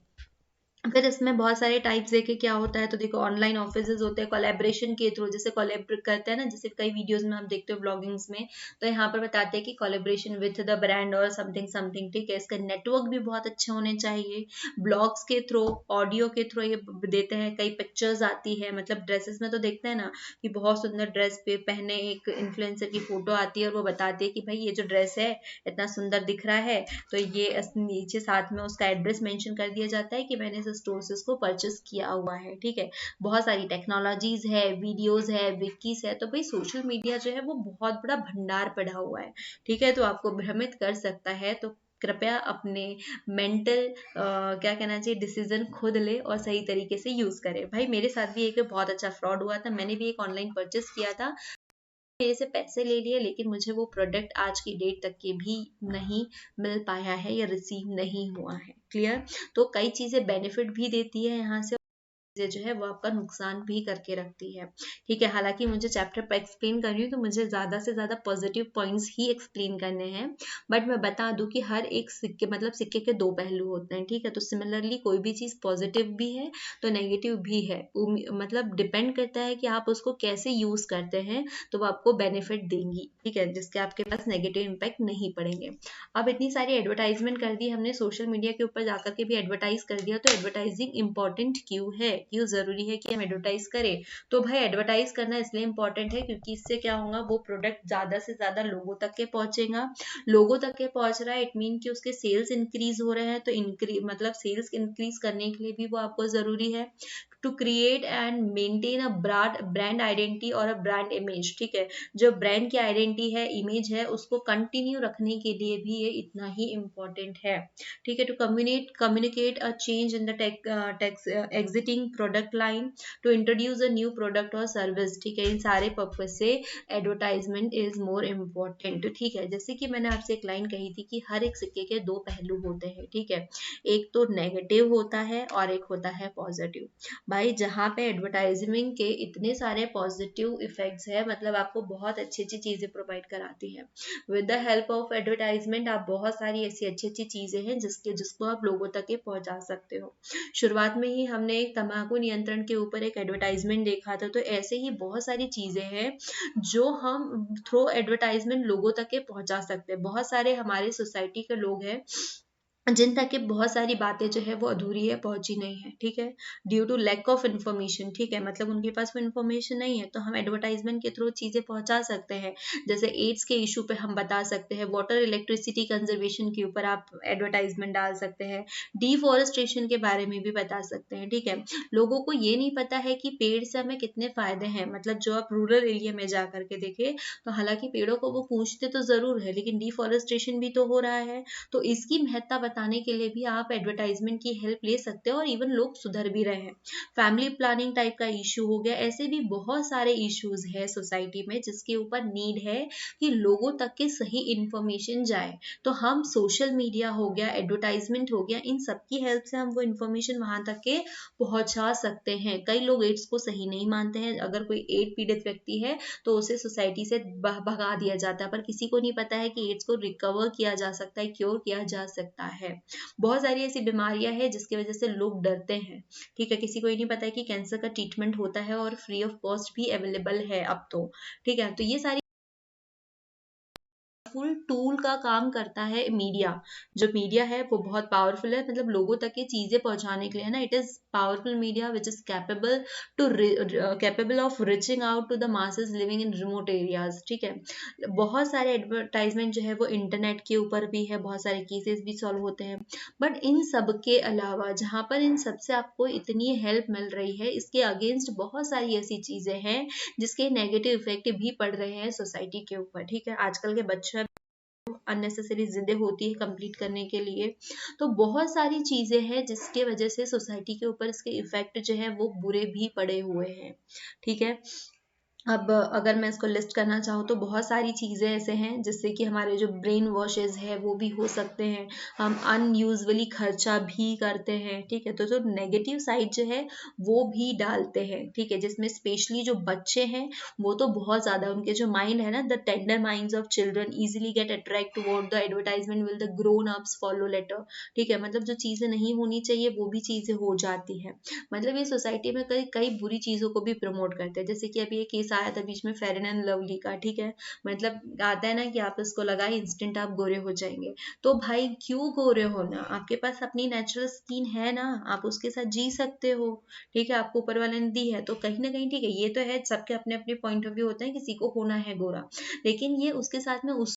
फिर इसमें बहुत सारे टाइप्स देखे क्या होता है, तो देखो ऑनलाइन ऑफिसेज होते हैं कोलैबोरेशन के थ्रू, जैसे कोलैबोरेट करते हैं ना, जैसे कई वीडियोस में आप देखते हो ब्लॉगिंग्स में, तो यहाँ पर बताते हैं कि कोलैबोरेशन विथ द ब्रांड और समथिंग समथिंग, ठीक है। इसका नेटवर्क भी बहुत अच्छे होने चाहिए, ब्लॉग्स के थ्रू, ऑडियो के थ्रू ये देते हैं, कई पिक्चर्स आती है, मतलब ड्रेसेस में तो देखते हैं ना कि बहुत सुंदर ड्रेस पे पहने एक इन्फ्लुएंसर की फोटो आती है और वो बताती है कि भाई ये जो ड्रेस है इतना सुंदर दिख रहा है, तो ये नीचे साथ में उसका एड्रेस मेंशन कर दिया जाता है कि मैंने इस स्टोर से इसको परचेस किया हुआ है, ठीक है। बहुत सारी टेक्नोलॉजीज है, वीडियोस है, विकीज है, तो भाई सोशल मीडिया जो है वो बहुत बड़ा भंडार पड़ा हुआ है, ठीक है। तो आपको भ्रमित कर सकता है, तो कृपया अपने मेंटल क्या कहना चाहिए डिसीजन खुद ले और सही तरीके से यूज करें। भाई मेरे साथ भी एक बहुत अच्छा फ्रॉड हुआ था, मैंने भी एक ऑनलाइन परचेस किया था, मेरे से पैसे ले लिए, लेकिन मुझे वो प्रोडक्ट आज की डेट तक के भी नहीं मिल पाया है या रिसीव नहीं हुआ है। क्लियर। तो कई चीजें बेनिफिट भी देती है यहाँ से, चीजें जो है वो आपका नुकसान भी करके रखती है, ठीक है। हालांकि मुझे चैप्टर पर एक्सप्लेन कर रही हूँ तो मुझे ज्यादा से ज्यादा पॉजिटिव पॉइंट्स ही एक्सप्लेन करने हैं, बट मैं बता दूं कि हर एक सिक्के मतलब सिक्के के दो पहलू होते हैं, ठीक है। तो सिमिलरली कोई भी चीज पॉजिटिव भी है तो नेगेटिव भी है, मतलब डिपेंड करता है कि आप उसको कैसे यूज करते हैं, तो वो आपको बेनिफिट देंगी, ठीक है, जिसके आपके पास नेगेटिव इम्पैक्ट नहीं पड़ेंगे। अब इतनी सारी एडवर्टाइजमेंट कर दी हमने, सोशल मीडिया के ऊपर जाकर के भी एडवर्टाइज कर दिया, तो एडवर्टाइजिंग इंपॉर्टेंट क्यों है, क्यों जरूरी है कि हम एडवर्टाइज करें। तो भाई एडवर्टाइज करना इसलिए इंपॉर्टेंट है क्योंकि इससे क्या होगा, वो प्रोडक्ट ज्यादा से ज्यादा लोगों तक के पहुंचेगा, लोगों तक के पहुंच रहा है, इट मीन कि उसके सेल्स इंक्रीज हो रहे हैं, तो मतलब सेल्स इंक्रीज करने के लिए भी वो आपको जरूरी है। To create and maintain a brand identity और अ ब्रांड इमेज, ठीक है। जो ब्रांड की आइडेंटिटी है, इमेज है, उसको कंटिन्यू रखने के लिए भी ये इतना ही इम्पोर्टेंट है, ठीक है। To communicate a change in the existing product line, to introduce a new product और सर्विस, ठीक है। इन सारे पर्पज से एडवर्टाइजमेंट इज मोर इम्पोर्टेंट, ठीक है। जैसे कि मैंने आपसे एक लाइन कही थी कि हर एक सिक्के के दो पहलू होते हैं, ठीक है। एक तो नेगेटिव होता है और एक होता है पॉजिटिव। भाई जहाँ पे एडवर्टाइजमेंट के इतने सारे पॉजिटिव इफेक्ट्स है, मतलब आपको बहुत अच्छी अच्छी चीजें प्रोवाइड कराती है। With the help of advertisement आप बहुत सारी ऐसी अच्छी अच्छी चीजें हैं जिसको आप लोगों तक के पहुंचा सकते हो। शुरुआत में ही हमने एक तंबाकू नियंत्रण के ऊपर एक एडवर्टाइजमेंट देखा था, तो ऐसे ही बहुत सारी चीजें हैं जो हम थ्रू एडवर्टाइजमेंट लोगों तक के पहुंचा सकते हैं। बहुत सारे हमारे सोसाइटी के लोग हैं जिन तक के बहुत सारी बातें जो है वो अधूरी है, पहुंची नहीं है, ठीक है, due to lack of information, ठीक है। मतलब उनके पास वो इन्फॉर्मेशन नहीं है, तो हम एडवर्टाइजमेंट के थ्रू चीजें पहुंचा सकते हैं। जैसे एड्स के इशू पे हम बता सकते हैं, वाटर इलेक्ट्रिसिटी कंजर्वेशन के ऊपर आप एडवर्टाइजमेंट डाल सकते हैं, डिफॉरेस्टेशन के बारे में भी बता सकते हैं, ठीक है। लोगों को ये नहीं पता है कि पेड़ से हमें कितने फायदे हैं, मतलब जो आप रूरल एरिया में जा करके देखे तो हालांकि पेड़ों को वो पूछते तो जरूर है, लेकिन डिफॉरेस्टेशन भी तो हो रहा है, तो इसकी महत्ता बताने के लिए भी आप एडवर्टाइजमेंट की हेल्प ले सकते हो और इवन लोग सुधर भी रहे हैं। फैमिली प्लानिंग टाइप का इशू हो गया, ऐसे भी बहुत सारे इश्यूज है सोसाइटी में जिसके ऊपर नीड है कि लोगों तक के सही इंफॉर्मेशन जाए। तो हम सोशल मीडिया हो गया, एडवर्टाइजमेंट हो गया, इन सब की हेल्प से हम वो इन्फॉर्मेशन वहां तक के पहुंचा सकते हैं। कई लोग एड्स को सही नहीं मानते हैं, अगर कोई एड्स पीड़ित व्यक्ति है तो उसे सोसाइटी से भगा दिया जाता है, पर किसी को नहीं पता है कि एड्स को रिकवर किया जा सकता है, क्योर किया जा सकता है। बहुत सारी ऐसी बीमारियां हैं जिसकी वजह से लोग डरते हैं, ठीक है। किसी को ये नहीं पता है कि कैंसर का ट्रीटमेंट होता है और फ्री ऑफ कॉस्ट भी अवेलेबल है अब तो, ठीक है। तो ये सारी पावरफुल टूल का काम करता है मीडिया। जो मीडिया है वो बहुत पावरफुल है, मतलब लोगों तक ये चीजें पहुंचाने के लिए ना, it is powerful media which is capable of reaching out to the masses living in remote areas. ठीक है, बहुत सारे एडवर्टाइजमेंट जो है वो इंटरनेट के ऊपर भी है, बहुत सारे केसेस भी सॉल्व होते हैं। बट इन सब के अलावा जहाँ पर इन सब से आपको इतनी हेल्प मिल रही है, इसके अगेंस्ट बहुत सारी ऐसी चीजें हैं जिसके नेगेटिव इफेक्ट भी पड़ रहे हैं सोसाइटी के ऊपर। ठीक है, आजकल के बच्चे अननेसेसरी जिद्दें होती है कंप्लीट करने के लिए, तो बहुत सारी चीजें हैं जिसके वजह से सोसाइटी के ऊपर इसके इफेक्ट जो है वो बुरे भी पड़े हुए हैं। ठीक है, अब अगर मैं इसको लिस्ट करना चाहूँ तो बहुत सारी चीज़ें ऐसे हैं जिससे कि हमारे जो ब्रेन वॉशेज है वो भी हो सकते हैं, हम अनयूजुअली खर्चा भी करते हैं। ठीक है, तो जो नेगेटिव साइड जो है वो भी डालते हैं। ठीक है, जिसमें स्पेशली जो बच्चे हैं वो तो बहुत ज़्यादा, उनके जो माइंड है ना, the tender minds of children easily get attract toward the advertisement will the grown ups follow later. ठीक है, मतलब जो चीज़ें नहीं होनी चाहिए वो भी चीज़ें हो जाती हैं। मतलब ये सोसाइटी में कई कई बुरी चीज़ों को भी प्रमोट करते हैं, जैसे कि अभी एक केस आया था बीच में फेयर एंड लवली का। ठीक है, मतलब आता है ना कि आप इसको लगाए इंस्टेंट आप गोरे हो जाएंगे, तो भाई क्यों गोरे होना, आपके पास अपनी नेचुरल स्किन है ना, आप उसके साथ जी सकते हो। ठीक है, आपको ऊपर वाले ने दी है तो कहीं ना कहीं ठीक है, ये तो है, सबके अपने अपने पॉइंट ऑफ व्यू होते हैं, किसी को होना है गोरा, लेकिन ये उसके साथ में उस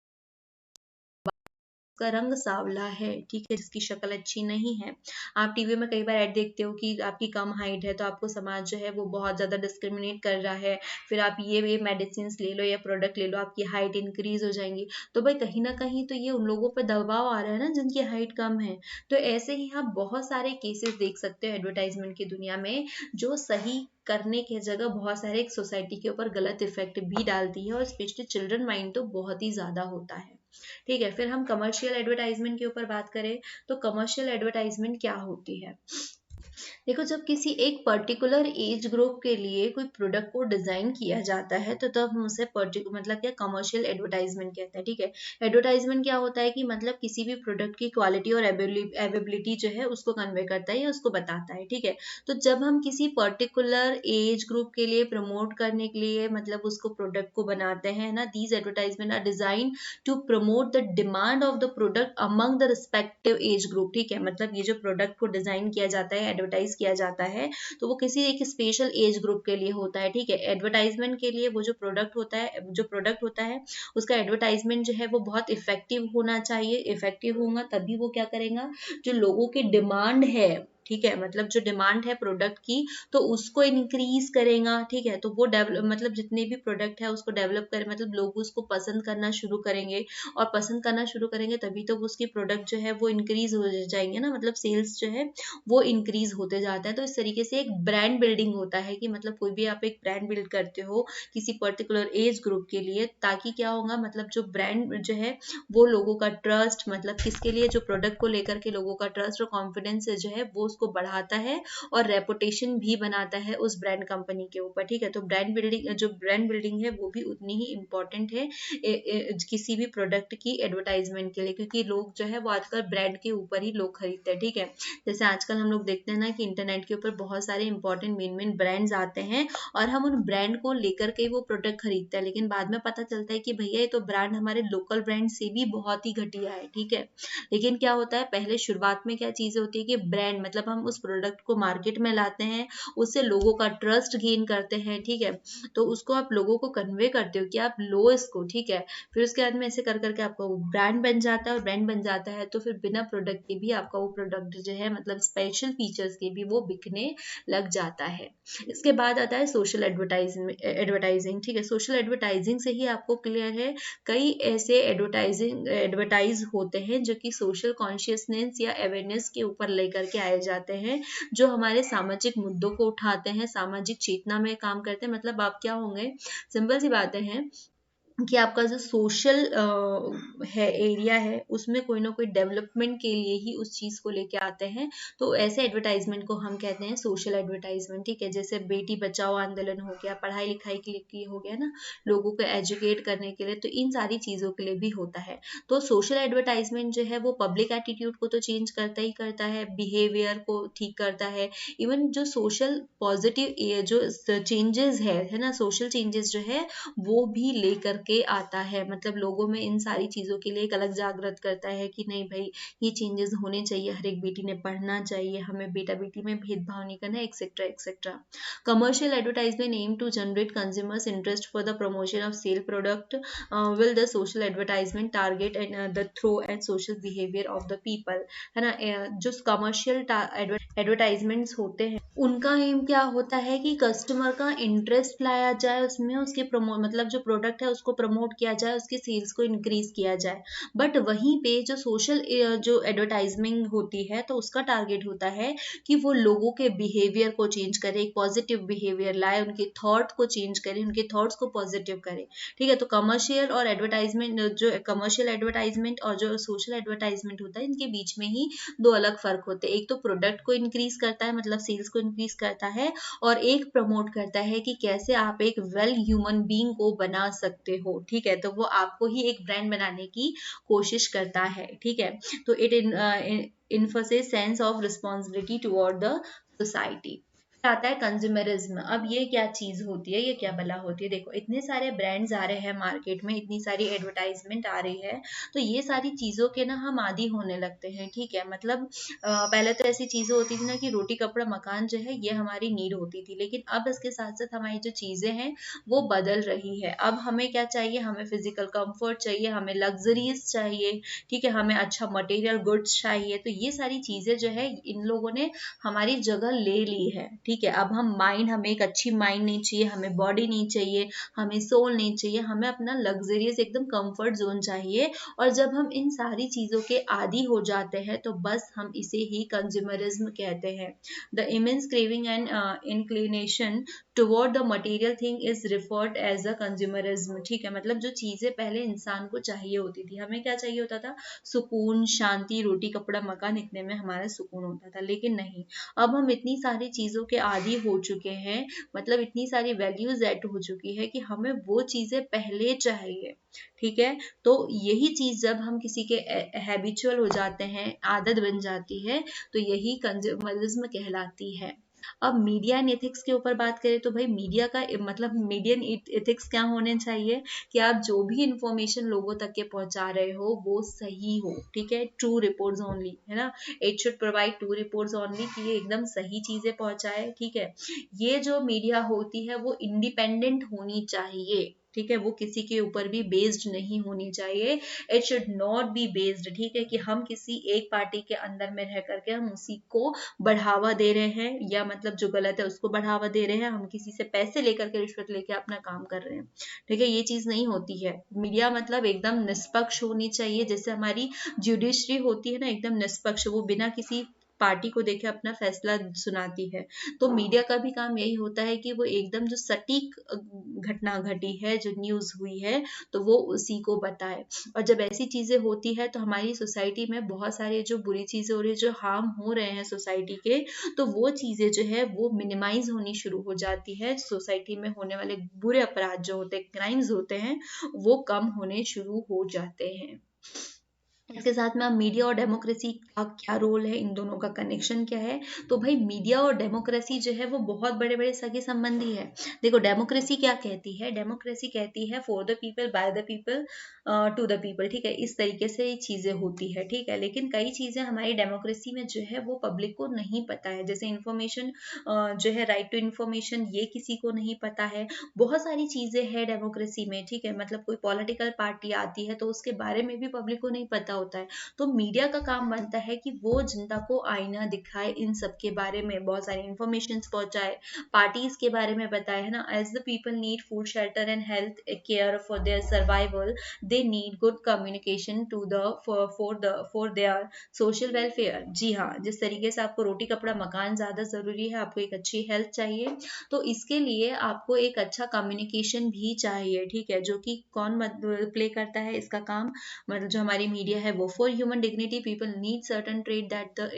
का रंग सांवला है। ठीक है, जिसकी शक्ल अच्छी नहीं है। आप टीवी में कई बार ऐड देखते हो कि आपकी कम हाइट है तो आपको समाज जो है वो बहुत ज़्यादा डिस्क्रिमिनेट कर रहा है, फिर आप ये मेडिसिन ले लो या प्रोडक्ट ले लो, आपकी हाइट इंक्रीज हो जाएंगी। तो भाई कहीं ना कहीं तो ये उन लोगों पर दबाव आ रहा है ना जिनकी हाइट कम है। तो ऐसे ही आप बहुत सारे केसेस देख सकते हो एडवर्टाइजमेंट की दुनिया में, जो सही करने की जगह बहुत सारे एक सोसाइटी के ऊपर गलत इफेक्ट भी डालती है, और स्पेशली चिल्ड्रन माइंड तो बहुत ही ज़्यादा होता है। ठीक है, फिर हम कमर्शियल एडवर्टाइजमेंट के ऊपर बात करें तो कमर्शियल एडवर्टाइजमेंट क्या होती है। देखो, जब किसी एक पर्टिकुलर एज ग्रुप के लिए कोई प्रोडक्ट को डिजाइन किया जाता है तो तब हम उसे मतलब क्या कमर्शियल एडवर्टाइजमेंट कहते हैं। ठीक है, एडवर्टाइजमेंट क्या होता है कि मतलब किसी भी प्रोडक्ट की क्वालिटी और अवेलेबिलिटी जो है उसको कन्वे करता है या उसको बताता है। ठीक है, तो जब हम किसी पर्टिकुलर एज ग्रुप के लिए प्रमोट करने के लिए मतलब उसको प्रोडक्ट को बनाते हैं ना, these advertisement are design to promote the demand of the product among the respective age group. ठीक है, मतलब ये जो प्रोडक्ट को डिजाइन किया जाता है, एडवर्टाइज किया जाता है, तो वो किसी एक स्पेशल एज ग्रुप के लिए होता है। ठीक है, एडवर्टाइजमेंट के लिए वो जो प्रोडक्ट होता है उसका एडवर्टाइजमेंट जो है वो बहुत इफेक्टिव होना चाहिए। इफेक्टिव होगा तभी वो क्या करेगा, जो लोगों की डिमांड है, ठीक है, मतलब जो डिमांड है प्रोडक्ट की तो उसको इंक्रीज करेगा। ठीक है, तो वो डेवलप मतलब जितने भी प्रोडक्ट है उसको डेवलप करे, मतलब लोग उसको पसंद करना शुरू करेंगे, और पसंद करना शुरू करेंगे तभी तो उसकी प्रोडक्ट जो है वो इंक्रीज हो जाएंगे ना, मतलब सेल्स जो है वो इंक्रीज होते जाता है। तो इस तरीके से एक ब्रांड बिल्डिंग होता है कि मतलब कोई भी आप एक ब्रांड बिल्ड करते हो किसी पर्टिकुलर एज ग्रुप के लिए, ताकि क्या होगा, मतलब जो ब्रांड जो है वो लोगों का ट्रस्ट, मतलब किसके लिए, जो प्रोडक्ट को लेकर के लोगों का ट्रस्ट और कॉन्फिडेंस जो है वो उसको बढ़ाता है और रेपुटेशन भी बनाता है उस ब्रांड कंपनी के ऊपर। ठीक है, तो ब्रांड बिल्डिंग है वो भी उतनी ही इम्पोर्टेंट है किसी भी प्रोडक्ट की एडवर्टाइजमेंट के लिए, क्योंकि लोग जो है वो आजकल ब्रांड के ऊपर ही लोग खरीदते हैं। ठीक है, जैसे आजकल हम लोग देखते हैं ना कि इंटरनेट के ऊपर बहुत सारे इंपॉर्टेंट मेन ब्रांड्स आते हैं और हम उन ब्रांड को लेकर के वो प्रोडक्ट खरीदते हैं, लेकिन बाद में पता चलता है कि भैया ये तो ब्रांड हमारे लोकल ब्रांड से भी बहुत ही घटिया है। ठीक है, लेकिन क्या होता है, पहले शुरुआत में क्या चीजें होती है कि ब्रांड मतलब हम उस प्रोडक्ट को मार्केट में लाते हैं, उससे लोगों का ट्रस्ट गेन करते हैं। ठीक है, तो उसको आप लोगों को कन्वे करते हो कि आप लो इसको। ठीक है, फिर उसके बाद में ऐसे कर करके आपका वो ब्रांड बन जाता है, और ब्रांड बन जाता है तो फिर बिना प्रोडक्ट के भी आपका वो प्रोडक्ट जो है मतलब स्पेशल फीचर्स के भी वो बिकने लग जाता है। इसके बाद आता है सोशल एडवर्टाइजिंग। ठीक है, सोशल एडवर्टाइजिंग से ही आपको क्लियर है, कई ऐसे एडवर्टाइज होते हैं जो कि सोशल कॉन्शियसनेस या अवेयरनेस के ऊपर लेकर के आए जाते हैं, जो हमारे सामाजिक मुद्दों को उठाते हैं, सामाजिक चेतना में काम करते हैं। मतलब आप क्या होंगे, सिंपल सी बातें हैं कि आपका जो सोशल है एरिया है उसमें कोई ना कोई डेवलपमेंट के लिए ही उस चीज़ को लेके आते हैं, तो ऐसे एडवर्टाइजमेंट को हम कहते हैं सोशल एडवर्टाइजमेंट। ठीक है, जैसे बेटी बचाओ आंदोलन हो गया, पढ़ाई लिखाई के लिए हो गया ना, लोगों को एजुकेट करने के लिए, तो इन सारी चीज़ों के लिए भी होता है। तो सोशल एडवर्टाइजमेंट जो है वो पब्लिक एटीट्यूड को तो चेंज करता ही करता है, बिहेवियर को ठीक करता है, इवन जो सोशल पॉजिटिव जो चेंजेस है ना, सोशल चेंजेस जो है वो भी लेकर के आता है, मतलब लोगों में इन सारी चीज़ों के लिए एक अलग जागृत करता है कि नहीं भाई ये चेंजेस होने चाहिए, हर एक बेटी ने पढ़ना चाहिए, हमें बेटा बेटी में भेदभाव नहीं करना, etcetera etcetera. Commercial advertisement aim to generate consumers interest for the promotion of sale product. Will the social advertisement target and the throw and social behavior of the people, है ना। जो कमर्शियल एडवर्टाइजमेंट्स होते हैं उनका एम क्या होता है कि कस्टमर का इंटरेस्ट लाया जाए उसमें, उसके मतलब जो प्रोडक्ट है उसको प्रमोट किया जाए, उसके सेल्स को इंक्रीज किया जाए। बट वहीं पे जो सोशल जो एडवर्टाइजमेंट होती है तो उसका टारगेट होता है कि वो लोगों के बिहेवियर को चेंज करे, एक पॉजिटिव बिहेवियर लाए, उनके थॉट को चेंज करे, उनके थॉट्स को पॉजिटिव करे। ठीक है, तो कमर्शियल और एडवर्टाइजमेंट, जो कमर्शियल एडवर्टाइजमेंट और जो सोशल एडवर्टाइजमेंट होता है इनके बीच में ही दो अलग फर्क होते हैं। एक तो प्रोडक्ट को इंक्रीज करता है, मतलब सेल्स को इंक्रीज करता है, और एक प्रमोट करता है कि कैसे आप एक वेल ह्यूमन बीइंग को बना सकते हो। ठीक है, तो वो आपको ही एक ब्रांड बनाने की कोशिश करता है। ठीक है, तो it Infosys sense of responsibility toward the society. आता है कंज्यूमरिज्म। अब ये क्या चीज होती है, ये क्या बला होती है। देखो इतने सारे ब्रांड्स आ रहे हैं मार्केट में, इतनी सारी एडवर्टाइजमेंट आ रही है, तो ये सारी चीजों के ना हम आदी होने लगते हैं। ठीक है, मतलब पहले तो ऐसी चीजें होती थी ना कि रोटी कपड़ा मकान जो है ये हमारी नीड होती थी, लेकिन अब इसके साथ साथ हमारी जो चीजें हैं वो बदल रही है। अब हमें क्या चाहिए, हमें फिजिकल कंफर्ट चाहिए, हमें लग्जरीज चाहिए। ठीक है, हमें अच्छा मटेरियल गुड्स चाहिए। तो ये सारी चीजें जो है इन लोगों ने हमारी जगह ले ली है। ठीक है, अब हम माइंड, हमें एक अच्छी माइंड नहीं चाहिए, हमें बॉडी नहीं चाहिए, हमें सोल नहीं चाहिए, हमें अपना लग्जरियस एकदम कंफर्ट जोन चाहिए। और जब हम इन सारी चीजों के आदी हो जाते हैं तो बस हम इसे ही कंज्यूमरिज्म कहते हैं। The immense craving and inclination toward the material thing is referred as a consumerism. ठीक है, मतलब जो चीजें पहले इंसान को चाहिए होती थी, हमें क्या चाहिए होता था, सुकून, शांति, रोटी कपड़ा मकान, इतने में हमारा सुकून होता था। लेकिन नहीं, अब हम इतनी सारी चीजों के आदी हो चुके हैं, मतलब इतनी सारी वैल्यूज ऐड हो चुकी है कि हमें वो चीजें पहले चाहिए। ठीक है, तो यही चीज जब हम किसी के हैबिचुअल हो जाते हैं, आदत बन जाती है, तो यही कंज्यूमरिज्म कहलाती है। अब मीडिया एंड एथिक्स के ऊपर बात करें तो भाई मीडिया का मतलब मीडियन एथिक्स क्या होने चाहिए कि आप जो भी इंफॉर्मेशन लोगों तक के पहुंचा रहे हो वो सही हो। ठीक है, ट्रू रिपोर्ट्स ओनली, है ना। It should provide true reports only, कि ये एकदम सही चीजें पहुंचाए। ठीक है, ये जो मीडिया होती है वो इंडिपेंडेंट होनी चाहिए। ठीक है, वो किसी के ऊपर भी बेस्ड नहीं होनी चाहिए। It should not be based. ठीक है, कि हम किसी एक पार्टी के अंदर में रह करके हम उसी को बढ़ावा दे रहे हैं, या मतलब जो गलत है उसको बढ़ावा दे रहे हैं, हम किसी से पैसे लेकर के, रिश्वत लेके अपना काम कर रहे हैं। ठीक है, ये चीज नहीं होती है। मीडिया मतलब एकदम निष्पक्ष होनी चाहिए, जैसे हमारी जुडिशरी होती है ना, एकदम निष्पक्ष, वो बिना किसी पार्टी को देखे अपना फैसला सुनाती है। तो मीडिया का भी काम यही होता है कि वो एकदम जो सटीक घटना घटी है, जो न्यूज हुई है, तो वो उसी को बताए। और जब ऐसी चीजें होती है तो हमारी सोसाइटी में बहुत सारे जो बुरी चीजें हो रही है, जो हार्म हो रहे हैं सोसाइटी के, तो वो चीजें जो है वो मिनिमाइज होनी शुरू हो जाती है। सोसाइटी में होने वाले बुरे अपराध जो होते हैं, क्राइम्स होते हैं, वो कम होने शुरू हो जाते हैं। इसके साथ में अब मीडिया और डेमोक्रेसी का क्या रोल है, इन दोनों का कनेक्शन क्या है। तो भाई मीडिया और डेमोक्रेसी जो है वो बहुत बड़े बड़े सगे संबंधी है। देखो डेमोक्रेसी क्या कहती है, डेमोक्रेसी कहती है for the people, by the people, to the people. ठीक है, इस तरीके से ये चीजें होती है। ठीक है, लेकिन कई चीजें हमारी डेमोक्रेसी में जो है वो पब्लिक को नहीं पता है, जैसे इन्फॉर्मेशन जो है, राइट टू इन्फॉर्मेशन, ये किसी को नहीं पता है। बहुत सारी चीजें हैं डेमोक्रेसी में। ठीक है, मतलब कोई पॉलिटिकल पार्टी आती है तो उसके बारे में भी पब्लिक को नहीं पता होता है। तो मीडिया का काम बनता है कि वो जनता को आईना दिखाए, इन सब के बारे में बहुत सारी इंफॉर्मेशन पहुंचाए, पार्टीज के बारे में बताए, है ना। As the people need food, shelter and health care for their survival, they need good communication to the for their social welfare. जी हाँ, जिस तरीके से आपको रोटी कपड़ा मकान ज्यादा जरूरी है, आपको एक अच्छी हेल्थ चाहिए, तो इसके लिए आपको एक अच्छा कम्युनिकेशन भी चाहिए। ठीक है, जो कि कौन प्ले करता है इसका काम, मतलब जो हमारी मीडिया है वो। For human dignity people need certain trait that the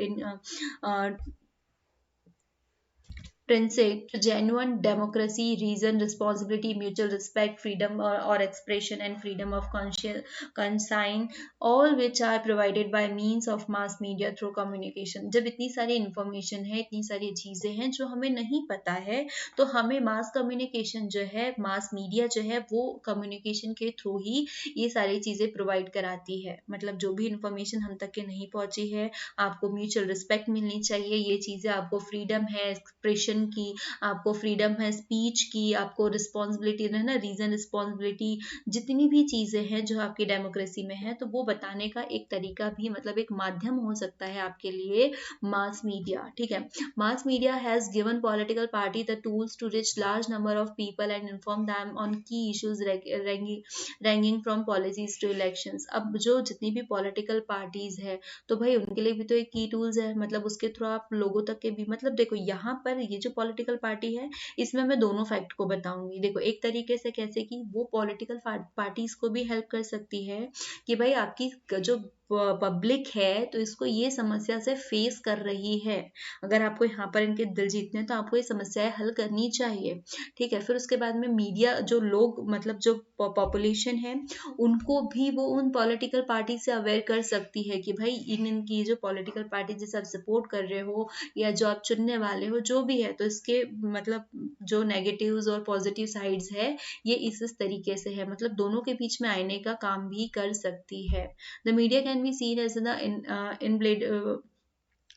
intrinsic to genuine democracy, reason, responsibility, mutual respect, freedom or expression, and freedom of conscience, all which are provided by means of mass media through communication. जब इतनी सारी इंफॉर्मेशन है, इतनी सारी चीज़ें हैं जो हमें नहीं पता है, तो हमें मास कम्युनिकेशन जो है, मास मीडिया जो है, वो कम्युनिकेशन के थ्रू ही ये सारी चीज़ें प्रोवाइड कराती है। मतलब जो भी इंफॉर्मेशन हम तक के नहीं पहुंची है, आपको म्यूचुअल रिस्पेक्ट मिलनी चाहिए, ये चीज़ें आपको फ्रीडम है एक्सप्रेशन की, आपको फ्रीडम है स्पीच की, आपको रिस्पॉन्सिबिलिटी है ना, रीजन, रिस्पॉन्सिबिलिटी, जितनी भी चीज़ें हैं जो आपकी डेमोक्रेसी में है, तो वो बताने का एक तरीका भी, मतलब एक माध्यम हो सकता है आपके लिए मास मीडिया। ठीक है, mass media has given political party the tools to reach large number of people and inform them on key issues ranging from policies to elections. अब जो जितनी भी पॉलिटिकल पार्टीज है, तो भाई उनके लिए भी तो एक की टूल्स है, मतलब उसके थ्रू आप लोगों तक के भी, मतलब देखो यहाँ पर ये जो पॉलिटिकल पार्टी है, इसमें मैं दोनों फैक्ट को बताऊंगी। देखो एक तरीके से कैसे कि वो पॉलिटिकल पार्टीज को भी हेल्प कर सकती है कि भाई आपकी जो पब्लिक है, तो इसको ये समस्या से फेस कर रही है, अगर आपको यहाँ पर इनके दिल जीतने हैं तो आपको ये समस्याएं हल करनी चाहिए। ठीक है, फिर उसके बाद में मीडिया, जो लोग, मतलब जो पॉपुलेशन है, उनको भी वो उन पॉलिटिकल पार्टी से अवेयर कर सकती है कि भाई इनकी जो पॉलिटिकल पार्टी जिसे आप सपोर्ट कर रहे हो या जो आप चुनने वाले हो, जो भी है, तो इसके मतलब जो नेगेटिव्स और पॉजिटिव साइड्स है, ये इस तरीके से है, मतलब दोनों के बीच में आईने का काम भी कर सकती है। The media can be seen as the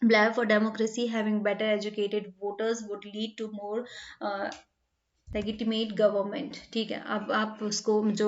blab for democracy. Having better educated voters would lead to more लेगिटिमेट government. ठीक है, अब आप उसको जो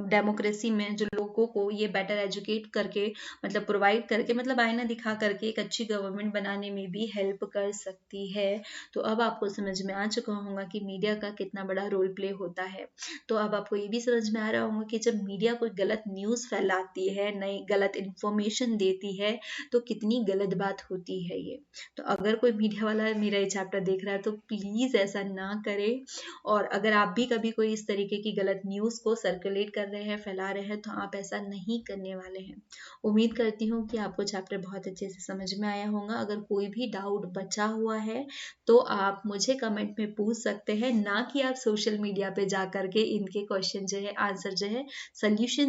डेमोक्रेसी में जो लोगों को ये बेटर एजुकेट करके, मतलब प्रोवाइड करके, मतलब आईना दिखा करके एक अच्छी गवर्नमेंट बनाने में भी हेल्प कर सकती है। तो अब आपको समझ में आ चुका होगा कि मीडिया का कितना बड़ा रोल प्ले होता है। तो अब आपको ये भी समझ में आ रहा होगा कि जब मीडिया कोई गलत न्यूज़ फैलाती है, नई गलत इन्फॉर्मेशन देती है, तो कितनी गलत बात होती है ये। तो अगर कोई मीडिया वाला मेरा ये चैप्टर देख रहा है तो प्लीज़ ऐसा ना करे। और अगर आप भी कभी कोई इस तरीके की गलत न्यूज़ को सर्कुलेट कर रहे हैं, फैला रहे हैं, तो आप ऐसा नहीं करने वाले हैं। उम्मीद करती हूँ कि आपको चैप्टर बहुत अच्छे से समझ में आया होगा। अगर कोई भी डाउट बचा हुआ है तो आप मुझे कमेंट में पूछ सकते हैं, ना कि आप सोशल मीडिया पे जा करके इनके क्वेश्चन जो है, आंसर जो है, सोल्यूशन